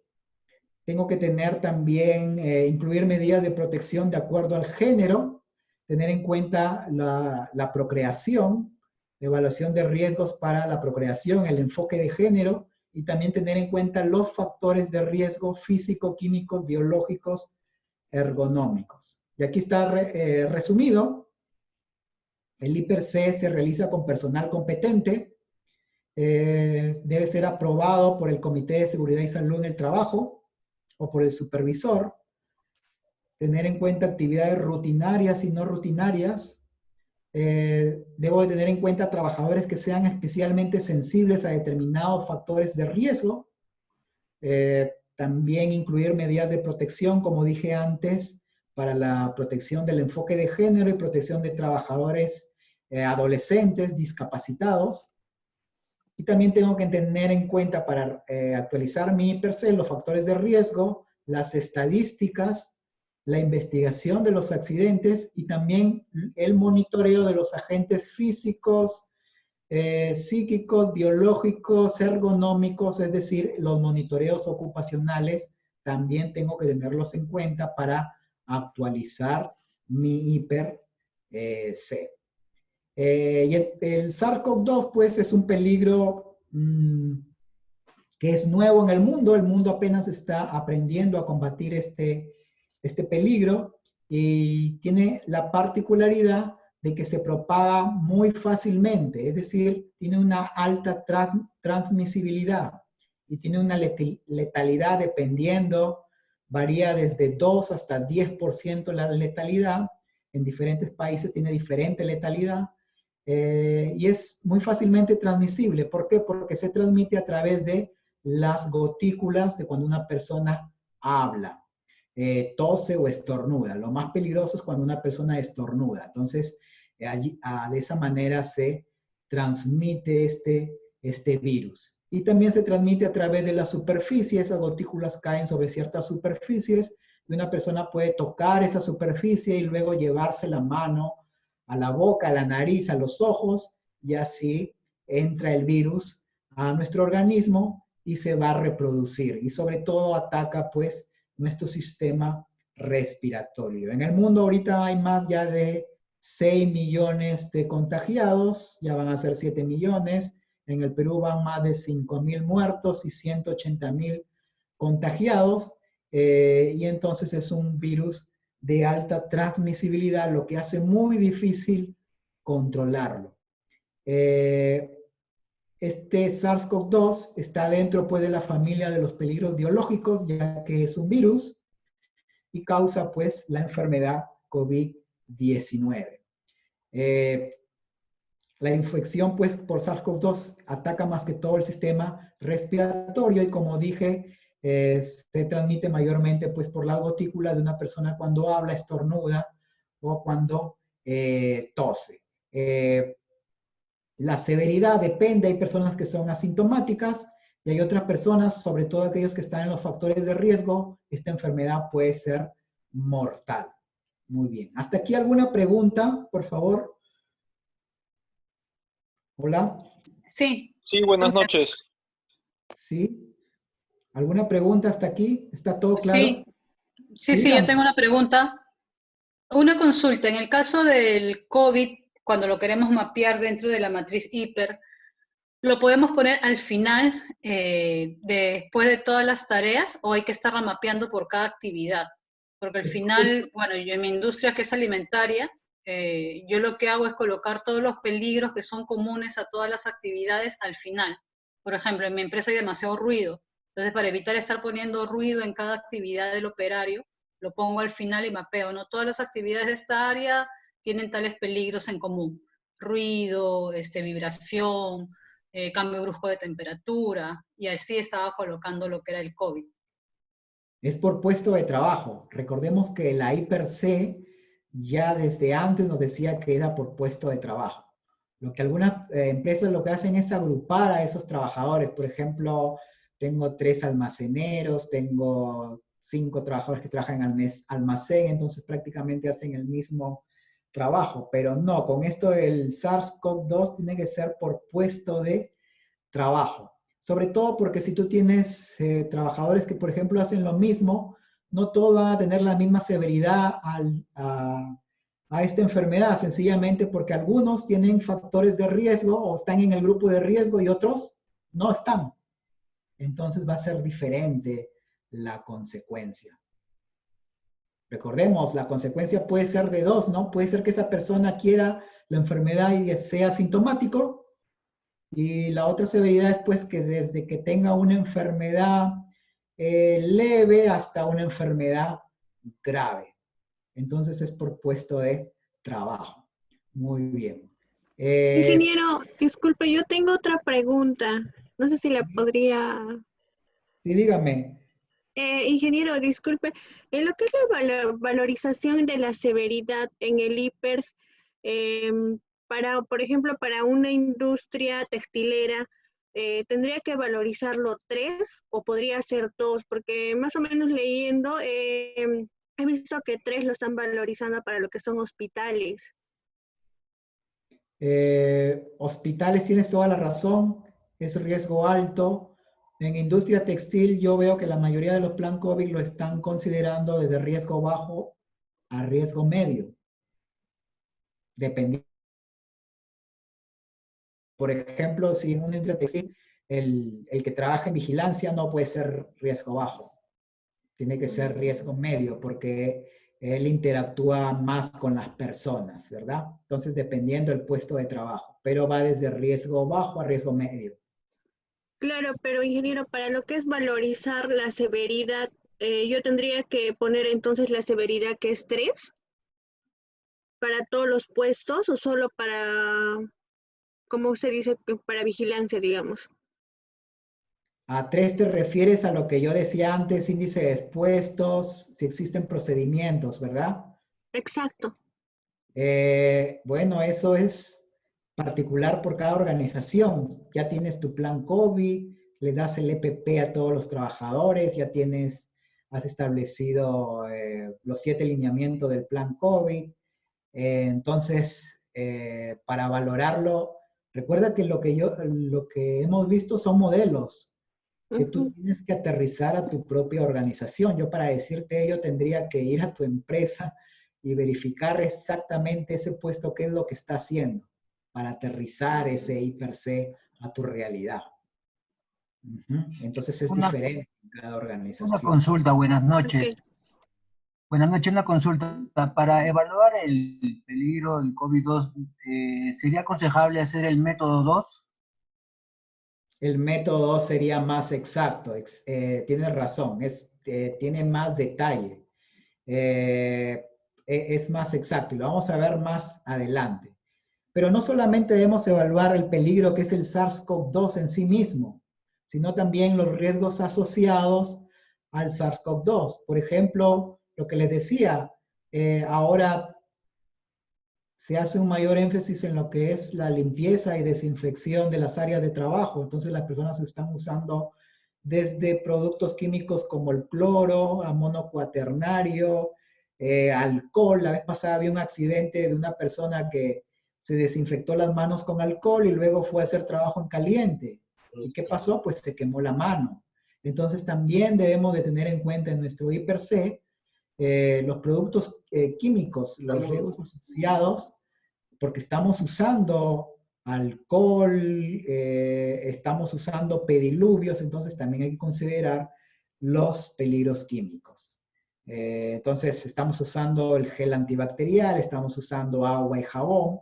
Tengo que tener también, incluir medidas de protección de acuerdo al género, tener en cuenta la procreación, la evaluación de riesgos para la procreación, el enfoque de género, y también tener en cuenta los factores de riesgo físico, químicos, biológicos, ergonómicos. Y aquí está resumido. El I+C se realiza con personal competente, debe ser aprobado por el Comité de Seguridad y Salud en el Trabajo o por el supervisor, tener en cuenta actividades rutinarias y no rutinarias, debo de tener en cuenta trabajadores que sean especialmente sensibles a determinados factores de riesgo, también incluir medidas de protección, como dije antes, para la protección del enfoque de género y protección de trabajadores adolescentes, discapacitados. Y también tengo que tener en cuenta para actualizar mi I+C los factores de riesgo, las estadísticas, la investigación de los accidentes y también el monitoreo de los agentes físicos, psíquicos, biológicos, ergonómicos, es decir, los monitoreos ocupacionales, también tengo que tenerlos en cuenta para actualizar mi I+C. Y el SARS-CoV-2, pues, es un peligro que es nuevo en el mundo apenas está aprendiendo a combatir este peligro, y tiene la particularidad de que se propaga muy fácilmente, es decir, tiene una alta transmisibilidad y tiene una letalidad dependiendo, varía desde 2 hasta 10% la letalidad, en diferentes países tiene diferente letalidad, y es muy fácilmente transmisible. ¿Por qué? Porque se transmite a través de las gotículas de cuando una persona habla, tose o estornuda. Lo más peligroso es cuando una persona estornuda. Entonces, de esa manera se transmite este virus. y también se transmite a través de la superficie. Esas gotículas caen sobre ciertas superficies y una persona puede tocar esa superficie y luego llevarse la mano a la boca, a la nariz, a los ojos, y así entra el virus a nuestro organismo y se va a reproducir. Y sobre todo ataca pues nuestro sistema respiratorio. En el mundo ahorita hay más ya de 6 millones de contagiados, ya van a ser 7 millones. En el Perú van más de 5.000 muertos y 180.000 contagiados. Y entonces es un virus de alta transmisibilidad, lo que hace muy difícil controlarlo. Este SARS-CoV-2 está dentro pues, de la familia de los peligros biológicos, ya que es un virus y causa pues la enfermedad COVID-19. La infección pues, por SARS-CoV-2 ataca más que todo el sistema respiratorio y como dije, se transmite mayormente pues, por la gotícula de una persona cuando habla, estornuda o cuando tose. La severidad depende, hay personas que son asintomáticas y hay otras personas, sobre todo aquellos que están en los factores de riesgo, esta enfermedad puede ser mortal. Muy bien. ¿Hasta aquí alguna pregunta, por favor? Hola. Sí. Sí, buenas noches. ¿Sí? ¿Alguna pregunta hasta aquí? ¿Está todo claro? Sí, yo tengo una pregunta. Una consulta. En el caso del COVID, cuando lo queremos mapear dentro de la matriz hiper, ¿lo podemos poner al final, después de todas las tareas, o hay que estarla mapeando por cada actividad? Porque al final, bueno, yo en mi industria que es alimentaria, yo lo que hago es colocar todos los peligros que son comunes a todas las actividades al final. Por ejemplo, en mi empresa hay demasiado ruido. Entonces, para evitar estar poniendo ruido en cada actividad del operario, lo pongo al final y mapeo, ¿no? Todas las actividades de esta área tienen tales peligros en común. Ruido, vibración, cambio brusco de temperatura, y así estaba colocando lo que era el COVID. Es por puesto de trabajo. Recordemos que la IPRC ya desde antes nos decía que era por puesto de trabajo. Lo que algunas empresas lo que hacen es agrupar a esos trabajadores. Por ejemplo, tengo 3 almaceneros, tengo 5 trabajadores que trabajan en almacén, entonces prácticamente hacen el mismo trabajo. Pero no, con esto el SARS-CoV-2 tiene que ser por puesto de trabajo. Sobre todo porque si tú tienes trabajadores que, por ejemplo, hacen lo mismo, no todos van a tener la misma severidad a esta enfermedad, sencillamente porque algunos tienen factores de riesgo o están en el grupo de riesgo y otros no están. Entonces va a ser diferente la consecuencia. Recordemos, la consecuencia puede ser de 2, ¿no? Puede ser que esa persona quiera la enfermedad y sea sintomático, y la otra severidad es pues que desde que tenga una enfermedad leve hasta una enfermedad grave. Entonces es por puesto de trabajo. Muy bien. Ingeniero, disculpe, yo tengo otra pregunta. No sé si la podría... Sí, dígame. Ingeniero, disculpe, en lo que es la valorización de la severidad en el hiper, por ejemplo, para una industria textilera, ¿tendría que valorizarlo 3 o podría ser 2? Porque más o menos leyendo, he visto que 3 lo están valorizando para lo que son hospitales. Hospitales, tienes toda la razón, es riesgo alto. En industria textil yo veo que la mayoría de los plan COVID lo están considerando desde riesgo bajo a riesgo medio. Dependiendo. Por ejemplo, si en una industria textil el que trabaja en vigilancia no puede ser riesgo bajo. Tiene que ser riesgo medio porque él interactúa más con las personas, ¿verdad? Entonces, dependiendo del puesto de trabajo. Pero va desde riesgo bajo a riesgo medio. Claro, pero ingeniero, para lo que es valorizar la severidad, yo tendría que poner entonces la severidad que es 3 para todos los puestos o solo para, ¿cómo se dice? Para vigilancia, digamos. A 3 te refieres a lo que yo decía antes, índice de puestos, si existen procedimientos, ¿verdad? Exacto. Bueno, eso es particular por cada organización. Ya tienes tu plan COVID, le das el EPP a todos los trabajadores, ya has establecido los 7 lineamientos del plan COVID. Entonces, para valorarlo, recuerda que lo que hemos visto son modelos que tú tienes que aterrizar a tu propia organización. Yo para decirte ello tendría que ir a tu empresa y verificar exactamente ese puesto qué es lo que está haciendo para aterrizar ese I+C a tu realidad. Entonces es diferente en cada organización. Una consulta, buenas noches. Buenas noches, una consulta. Para evaluar el peligro del COVID-2, ¿sería aconsejable hacer el método 2? El método 2 sería más exacto, tienes razón, tiene más detalle, es más exacto y lo vamos a ver más adelante. Pero no solamente debemos evaluar el peligro que es el SARS-CoV-2 en sí mismo, sino también los riesgos asociados al SARS-CoV-2. Por ejemplo, lo que les decía, ahora se hace un mayor énfasis en lo que es la limpieza y desinfección de las áreas de trabajo. Entonces las personas están usando desde productos químicos como el cloro, amonio cuaternario, alcohol. La vez pasada había un accidente de una persona que se desinfectó las manos con alcohol y luego fue a hacer trabajo en caliente. ¿Y qué pasó? Pues se quemó la mano. Entonces también debemos de tener en cuenta en nuestro I+C los productos químicos, los riesgos asociados, porque estamos usando alcohol, estamos usando pediluvios, entonces también hay que considerar los peligros químicos. Entonces estamos usando el gel antibacterial, estamos usando agua y jabón,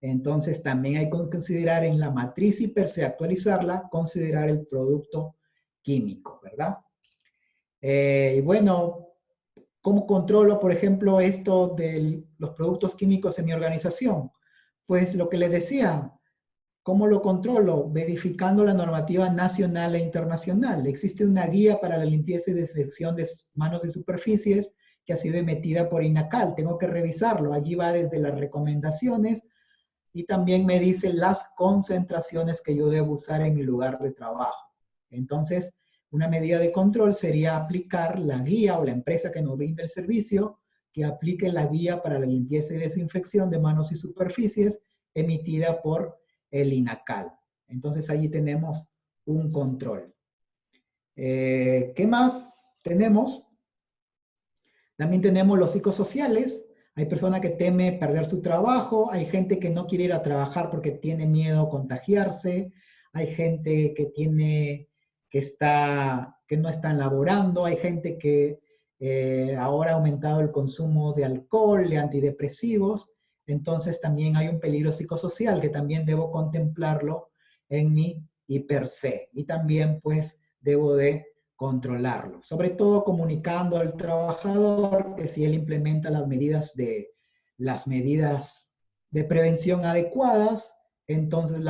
entonces también hay que considerar en la matriz I+C, actualizarla, considerar el producto químico, ¿verdad? Y bueno, ¿cómo controlo, por ejemplo, esto de los productos químicos en mi organización? Pues lo que les decía, ¿cómo lo controlo? Verificando la normativa nacional e internacional. Existe una guía para la limpieza y desinfección de manos y superficies que ha sido emitida por INACAL. Tengo que revisarlo. Allí va desde las recomendaciones y también me dice las concentraciones que yo debo usar en mi lugar de trabajo. Entonces, una medida de control sería aplicar la guía o la empresa que nos brinda el servicio, que aplique la guía para la limpieza y desinfección de manos y superficies emitida por el INACAL. Entonces allí tenemos un control. ¿Qué más tenemos? También tenemos los psicosociales. Hay personas que temen perder su trabajo, hay gente que no quiere ir a trabajar porque tiene miedo a contagiarse, hay gente que no están laborando, hay gente que ahora ha aumentado el consumo de alcohol, de antidepresivos, entonces también hay un peligro psicosocial que también debo contemplarlo en mi I+C y también pues debo de controlarlo, sobre todo comunicando al trabajador que si él implementa las medidas de prevención adecuadas, entonces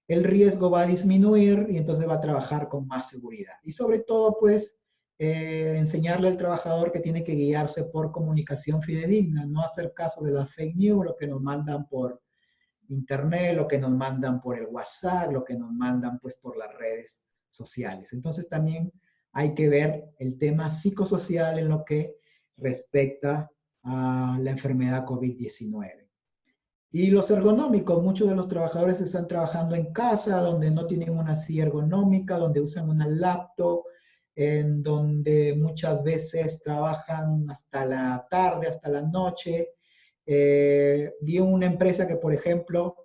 el riesgo va a disminuir y entonces va a trabajar con más seguridad. Y sobre todo, pues, enseñarle al trabajador que tiene que guiarse por comunicación fidedigna, no hacer caso de las fake news, lo que nos mandan por internet, lo que nos mandan por el WhatsApp, lo que nos mandan, pues, por las redes sociales. Entonces también hay que ver el tema psicosocial en lo que respecta a la enfermedad COVID-19. Y los ergonómicos, muchos de los trabajadores están trabajando en casa, donde no tienen una silla ergonómica, donde usan una laptop, en donde muchas veces trabajan hasta la tarde, hasta la noche. Vi una empresa que, por ejemplo,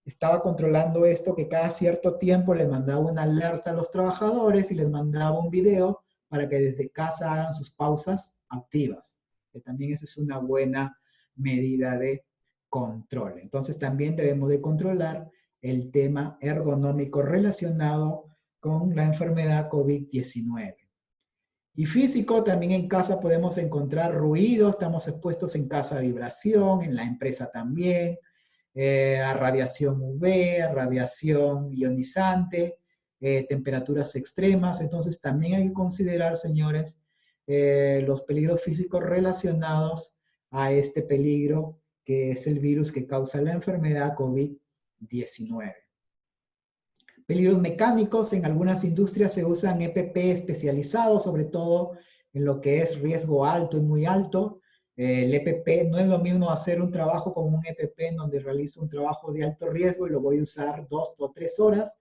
estaba controlando esto, que cada cierto tiempo le mandaba una alerta a los trabajadores y les mandaba un video para que desde casa hagan sus pausas activas. Que también esa es una buena medida de control. Entonces también debemos de controlar el tema ergonómico relacionado con la enfermedad COVID-19. Y físico, también en casa podemos encontrar ruido, estamos expuestos en casa a vibración, en la empresa también, a radiación UV, a radiación ionizante, temperaturas extremas. Entonces también hay que considerar, señores, los peligros físicos relacionados a este peligro que es el virus que causa la enfermedad COVID-19. Peligros mecánicos, en algunas industrias se usan EPP especializados, sobre todo en lo que es riesgo alto y muy alto. El EPP no es lo mismo hacer un trabajo con un EPP en donde realizo un trabajo de alto riesgo y lo voy a usar 2 o 3 horas,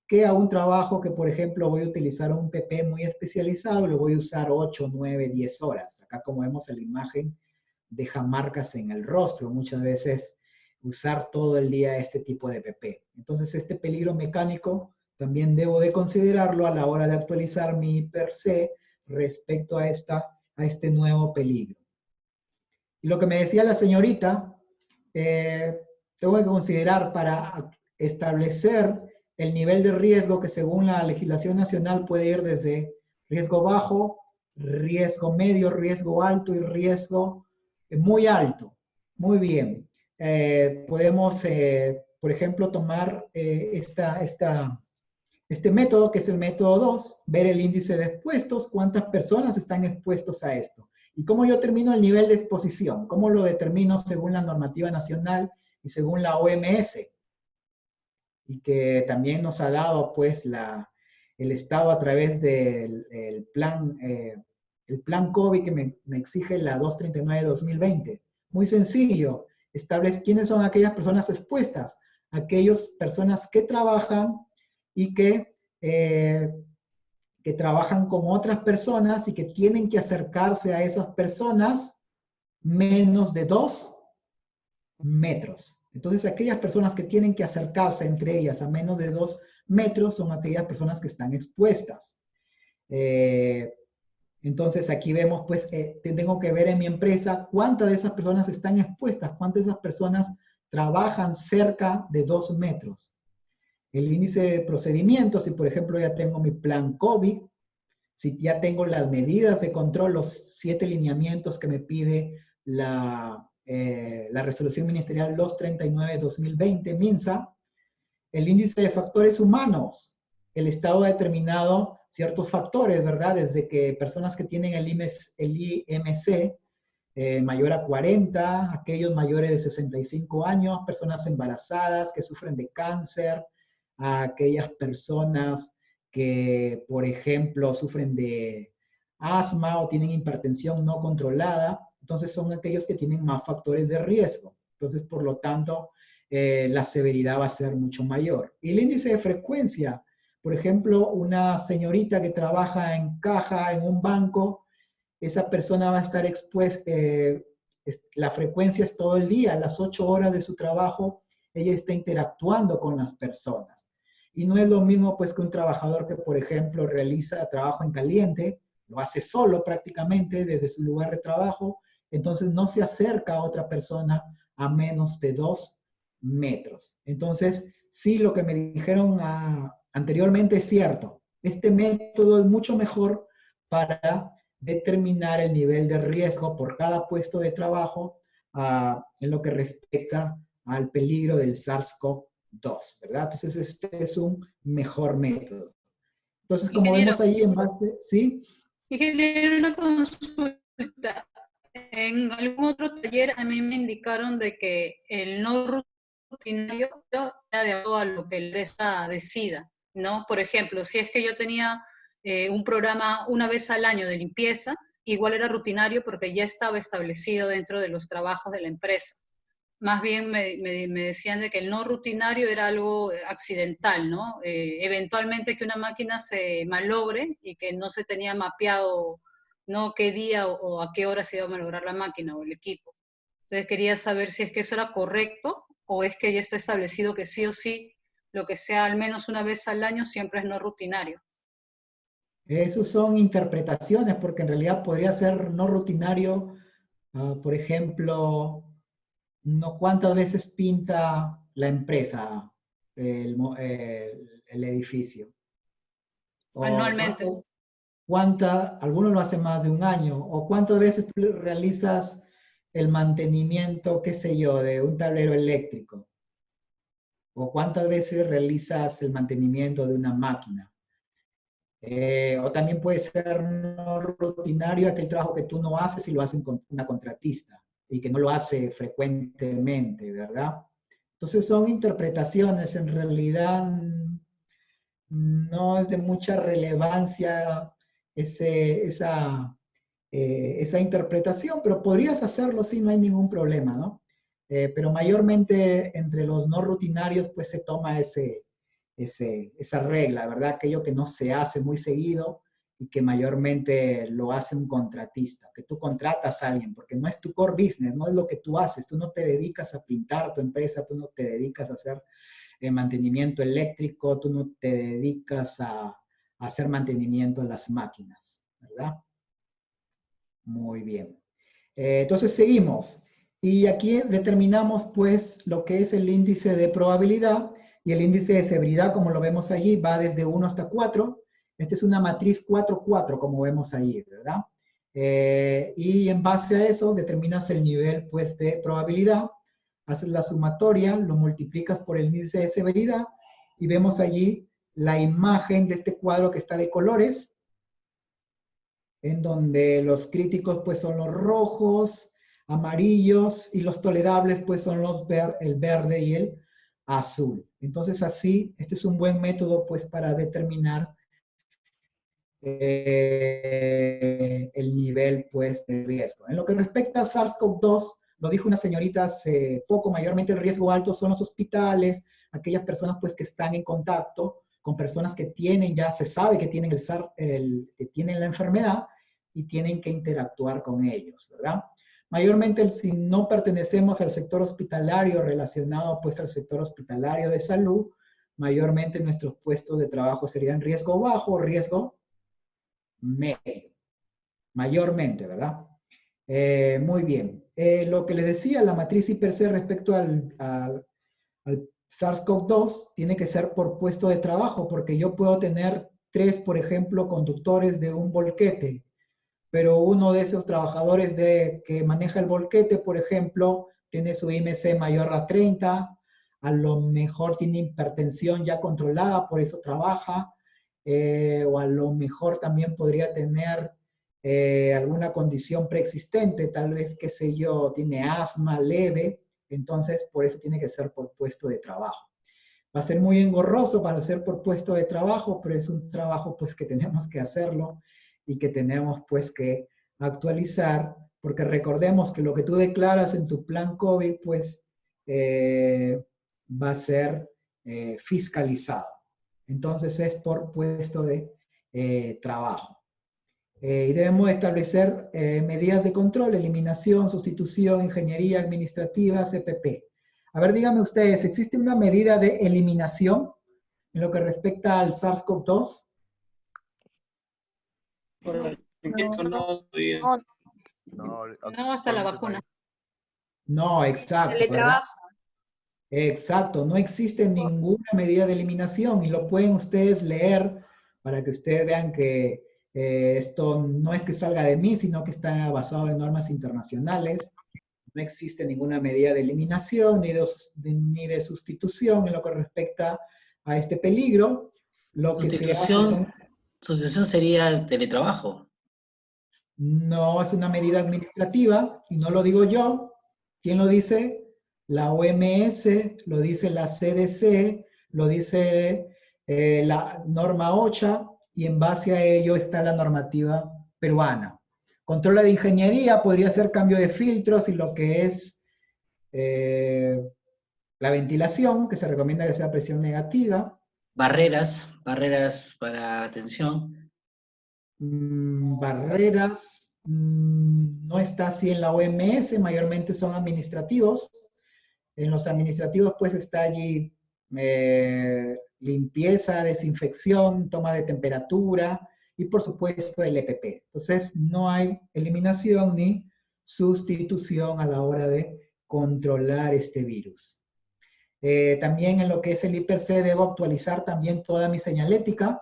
que a un trabajo que, por ejemplo, voy a utilizar un PP muy especializado y lo voy a usar 8, 9, 10 horas. Acá, como vemos en la imagen, deja marcas en el rostro. Muchas veces usar todo el día este tipo de PP. Entonces, este peligro mecánico también debo de considerarlo a la hora de actualizar mi IPRC respecto a este nuevo peligro. Y lo que me decía la señorita, tengo que considerar para establecer el nivel de riesgo que según la legislación nacional puede ir desde riesgo bajo, riesgo medio, riesgo alto y riesgo muy alto. Muy bien. Podemos, por ejemplo, tomar este método, que es el método 2, ver el índice de expuestos, cuántas personas están expuestos a esto. ¿Y cómo yo determino el nivel de exposición? ¿Cómo lo determino según la normativa nacional y según la OMS? Y que también nos ha dado, pues, el Estado a través del plan COVID que me exige la 239 de 2020. Muy sencillo, establece quiénes son aquellas personas expuestas, aquellas personas que trabajan y que trabajan con otras personas y que tienen que acercarse a esas personas menos de 2 metros. Entonces, aquellas personas que tienen que acercarse entre ellas a menos de 2 metros son aquellas personas que están expuestas. Entonces, aquí vemos, pues, tengo que ver en mi empresa cuántas de esas personas están expuestas, cuántas de esas personas trabajan cerca de 2 metros. El índice de procedimientos, si por ejemplo ya tengo mi plan COVID, si ya tengo las medidas de control, los 7 lineamientos que me pide la resolución ministerial 239-2020, MINSA, el índice de factores humanos, el Estado ha determinado ciertos factores, ¿verdad? Desde que personas que tienen el IMC mayor a 40, aquellos mayores de 65 años, personas embarazadas que sufren de cáncer, a aquellas personas que, por ejemplo, sufren de asma o tienen hipertensión no controlada. Entonces son aquellos que tienen más factores de riesgo. Entonces, por lo tanto, la severidad va a ser mucho mayor. Y el índice de frecuencia, por ejemplo, una señorita que trabaja en caja en un banco, esa persona va a estar expuesta, la frecuencia es todo el día, las 8 horas de su trabajo, ella está interactuando con las personas. Y no es lo mismo, pues, que un trabajador que, por ejemplo, realiza trabajo en caliente, lo hace solo prácticamente desde su lugar de trabajo, entonces no se acerca a otra persona a menos de 2 metros. Entonces, sí, lo que me dijeron anteriormente es cierto. Este método es mucho mejor para determinar el nivel de riesgo por cada puesto de trabajo en lo que respecta al peligro del SARS-CoV-2, ¿verdad? Entonces, este es un mejor método. Entonces, como vemos ahí en base, ¿sí? Ingeniero, una consulta. En algún otro taller a mí me indicaron de que el no rutinario era de acuerdo a lo que la empresa decida, ¿no? Por ejemplo, si es que yo tenía un programa una vez al año de limpieza, igual era rutinario porque ya estaba establecido dentro de los trabajos de la empresa. Más bien me decían de que el no rutinario era algo accidental, ¿no? Eventualmente que una máquina se malogre y que no se tenía mapeado, ¿no? Qué día o a qué hora se iba a malograr la máquina o el equipo. Entonces quería saber si es que eso era correcto o es que ya está establecido que sí o sí, lo que sea al menos una vez al año siempre es no rutinario. Esos son interpretaciones, porque en realidad podría ser no rutinario, por ejemplo, no cuántas veces pinta la empresa el edificio. Anualmente. Algunos lo hacen más de un año, o cuántas veces tú realizas el mantenimiento, qué sé yo, de un tablero eléctrico, o cuántas veces realizas el mantenimiento de una máquina. O también puede ser no rutinario aquel trabajo que tú no haces y lo hacen con una contratista y que no lo hace frecuentemente, ¿verdad? Entonces son interpretaciones, en realidad no es de mucha relevancia esa interpretación, pero podrías hacerlo, sí, no hay ningún problema, ¿no? Pero mayormente entre los no rutinarios, pues se toma esa regla, ¿verdad? Aquello que no se hace muy seguido y que mayormente lo hace un contratista, que tú contratas a alguien, porque no es tu core business, no es lo que tú haces, tú no te dedicas a pintar tu empresa, tú no te dedicas a hacer mantenimiento eléctrico, tú no te dedicas a hacer mantenimiento de las máquinas, ¿verdad? Muy bien. Entonces seguimos. Y aquí determinamos pues lo que es el índice de probabilidad y el índice de severidad, como lo vemos allí, va desde 1 hasta 4. Esta es una matriz 4-4, como vemos allí, ¿verdad? Y en base a eso determinas el nivel pues de probabilidad, haces la sumatoria, lo multiplicas por el índice de severidad y vemos allí la imagen de este cuadro que está de colores, en donde los críticos pues son los rojos, amarillos, y los tolerables pues son el verde y el azul. Entonces así, este es un buen método pues para determinar el nivel pues de riesgo. En lo que respecta a SARS-CoV-2, lo dijo una señorita hace poco, mayormente el riesgo alto son los hospitales, aquellas personas pues que están en contacto con personas que tienen, ya se sabe que tienen que tienen la enfermedad y tienen que interactuar con ellos, ¿verdad? Mayormente si no pertenecemos al sector hospitalario relacionado pues al sector hospitalario de salud, mayormente nuestros puestos de trabajo serían riesgo bajo o riesgo medio, mayormente, ¿verdad? Muy bien. Lo que les decía, la matriz IPC respecto al SARS-CoV-2 tiene que ser por puesto de trabajo, porque yo puedo tener 3, por ejemplo, conductores de un volquete, pero uno de esos trabajadores que maneja el volquete, por ejemplo, tiene su IMC mayor a 30, a lo mejor tiene hipertensión ya controlada, por eso trabaja, o a lo mejor también podría tener alguna condición preexistente, tal vez, qué sé yo, tiene asma leve, entonces por eso tiene que ser por puesto de trabajo. Va a ser muy engorroso para ser por puesto de trabajo, pero es un trabajo pues que tenemos que hacerlo y que tenemos pues que actualizar, porque recordemos que lo que tú declaras en tu plan COVID pues va a ser fiscalizado. Entonces es por puesto de trabajo. Y debemos establecer medidas de control, eliminación, sustitución, ingeniería administrativa, CPP. A ver, díganme ustedes, ¿existe una medida de eliminación en lo que respecta al SARS-CoV-2? No, hasta la vacuna. No, exacto, ¿verdad? Exacto, no existe ninguna medida de eliminación y lo pueden ustedes leer para que ustedes vean que esto no es que salga de mí, sino que está basado en normas internacionales. No existe ninguna medida de eliminación ni de sustitución en lo que respecta a este peligro. Lo que se hace Sustitución sería el teletrabajo. No, es una medida administrativa y no lo digo yo. ¿Quién lo dice? La OMS, lo dice la CDC, lo dice la norma OCHA y en base a ello está la normativa peruana. Control de ingeniería podría ser cambio de filtros y lo que es la ventilación, que se recomienda que sea presión negativa. Barreras para atención. Barreras, no está así en la OMS, mayormente son administrativos. En los administrativos pues está allí limpieza, desinfección, toma de temperatura y por supuesto el EPP. Entonces no hay eliminación ni sustitución a la hora de controlar este virus. También en lo que es el IPC debo actualizar también toda mi señalética.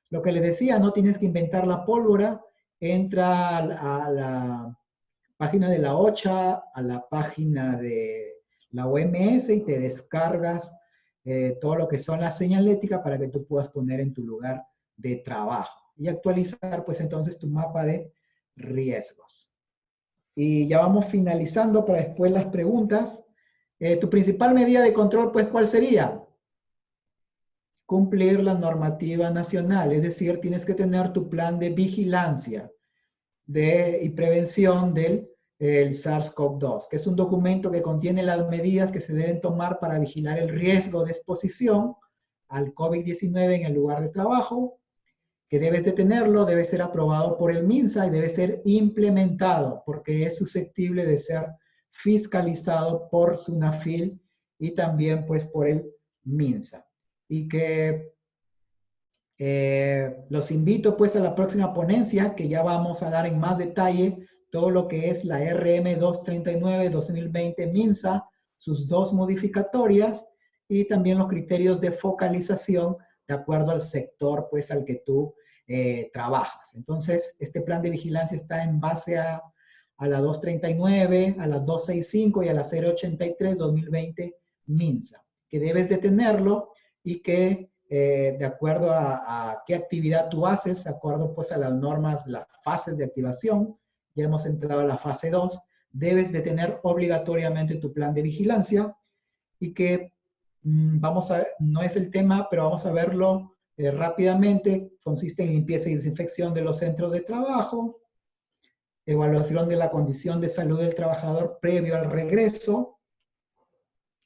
Lo que les decía, no tienes que inventar la pólvora, entra a la página de la OCHA, a la página de la OMS y te descargas todo lo que son las señaléticas para que tú puedas poner en tu lugar de trabajo y actualizar pues entonces tu mapa de riesgos. Y ya vamos finalizando para después las preguntas. Tu principal medida de control pues ¿cuál sería? cumplir la normativa nacional, es decir, tienes que tener tu plan de vigilancia y prevención del SARS-CoV-2, que es un documento que contiene las medidas que se deben tomar para vigilar el riesgo de exposición al COVID-19 en el lugar de trabajo, que debes de tenerlo, debe ser aprobado por el MINSA y debe ser implementado, porque es susceptible de ser fiscalizado por SUNAFIL y también pues por el MINSA. Y que los invito pues a la próxima ponencia, que ya vamos a dar en más detalle todo lo que es la RM 239-2020 MINSA, sus dos modificatorias y también los criterios de focalización de acuerdo al sector pues al que tú trabajas. Entonces, este plan de vigilancia está en base a la 239, a la 265 y a la 083-2020 MINSA, que debes de tenerlo y que de acuerdo a qué actividad tú haces, de acuerdo pues a las normas, las fases de activación, ya hemos entrado a la fase 2, debes de tener obligatoriamente tu plan de vigilancia y que vamos a, no es el tema, pero vamos a verlo rápidamente. Consiste en limpieza y desinfección de los centros de trabajo, evaluación de la condición de salud del trabajador previo al regreso,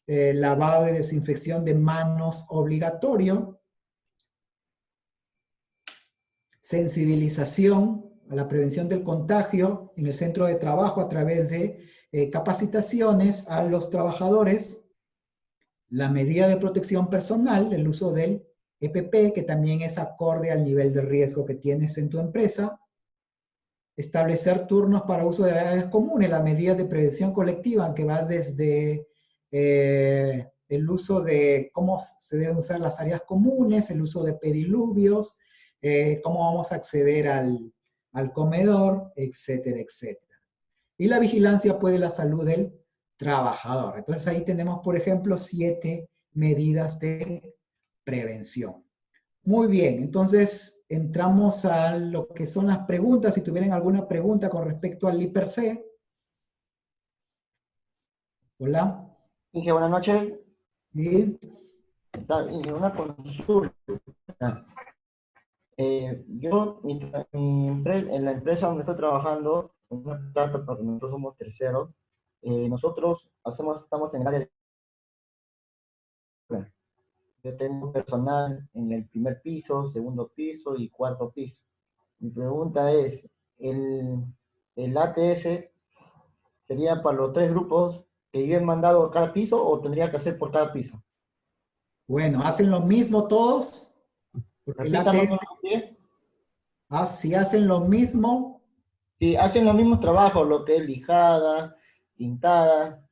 lavado y desinfección de manos obligatorio, sensibilización a la prevención del contagio en el centro de trabajo a través de capacitaciones a los trabajadores, la medida de protección personal, el uso del EPP, que también es acorde al nivel de riesgo que tienes en tu empresa, establecer turnos para uso de las áreas comunes, la medida de prevención colectiva, que va desde el uso de cómo se deben usar las áreas comunes, el uso de pediluvios, cómo vamos a acceder al comedor, etcétera, etcétera. Y la vigilancia pues de la salud del trabajador. Entonces ahí tenemos, por ejemplo, 7 medidas de prevención. Muy bien, entonces entramos a lo que son las preguntas. Si tuvieran alguna pregunta con respecto al IPRC. Hola. Inge, buenas noches. Sí. ¿Qué tal, Inge? Una consulta. Yo, en la empresa donde estoy trabajando, en una planta, porque nosotros somos terceros, nosotros estamos en el área de... Yo tengo personal en el primer piso, segundo piso y cuarto piso. Mi pregunta es, ¿el ATS sería para los 3 grupos que yo he mandado a cada piso o tendría que hacer por cada piso? Bueno, ¿hacen lo mismo todos? Porque el ATS... si hacen lo mismo... Sí, hacen los mismos trabajos, lo que es lijada, pintada,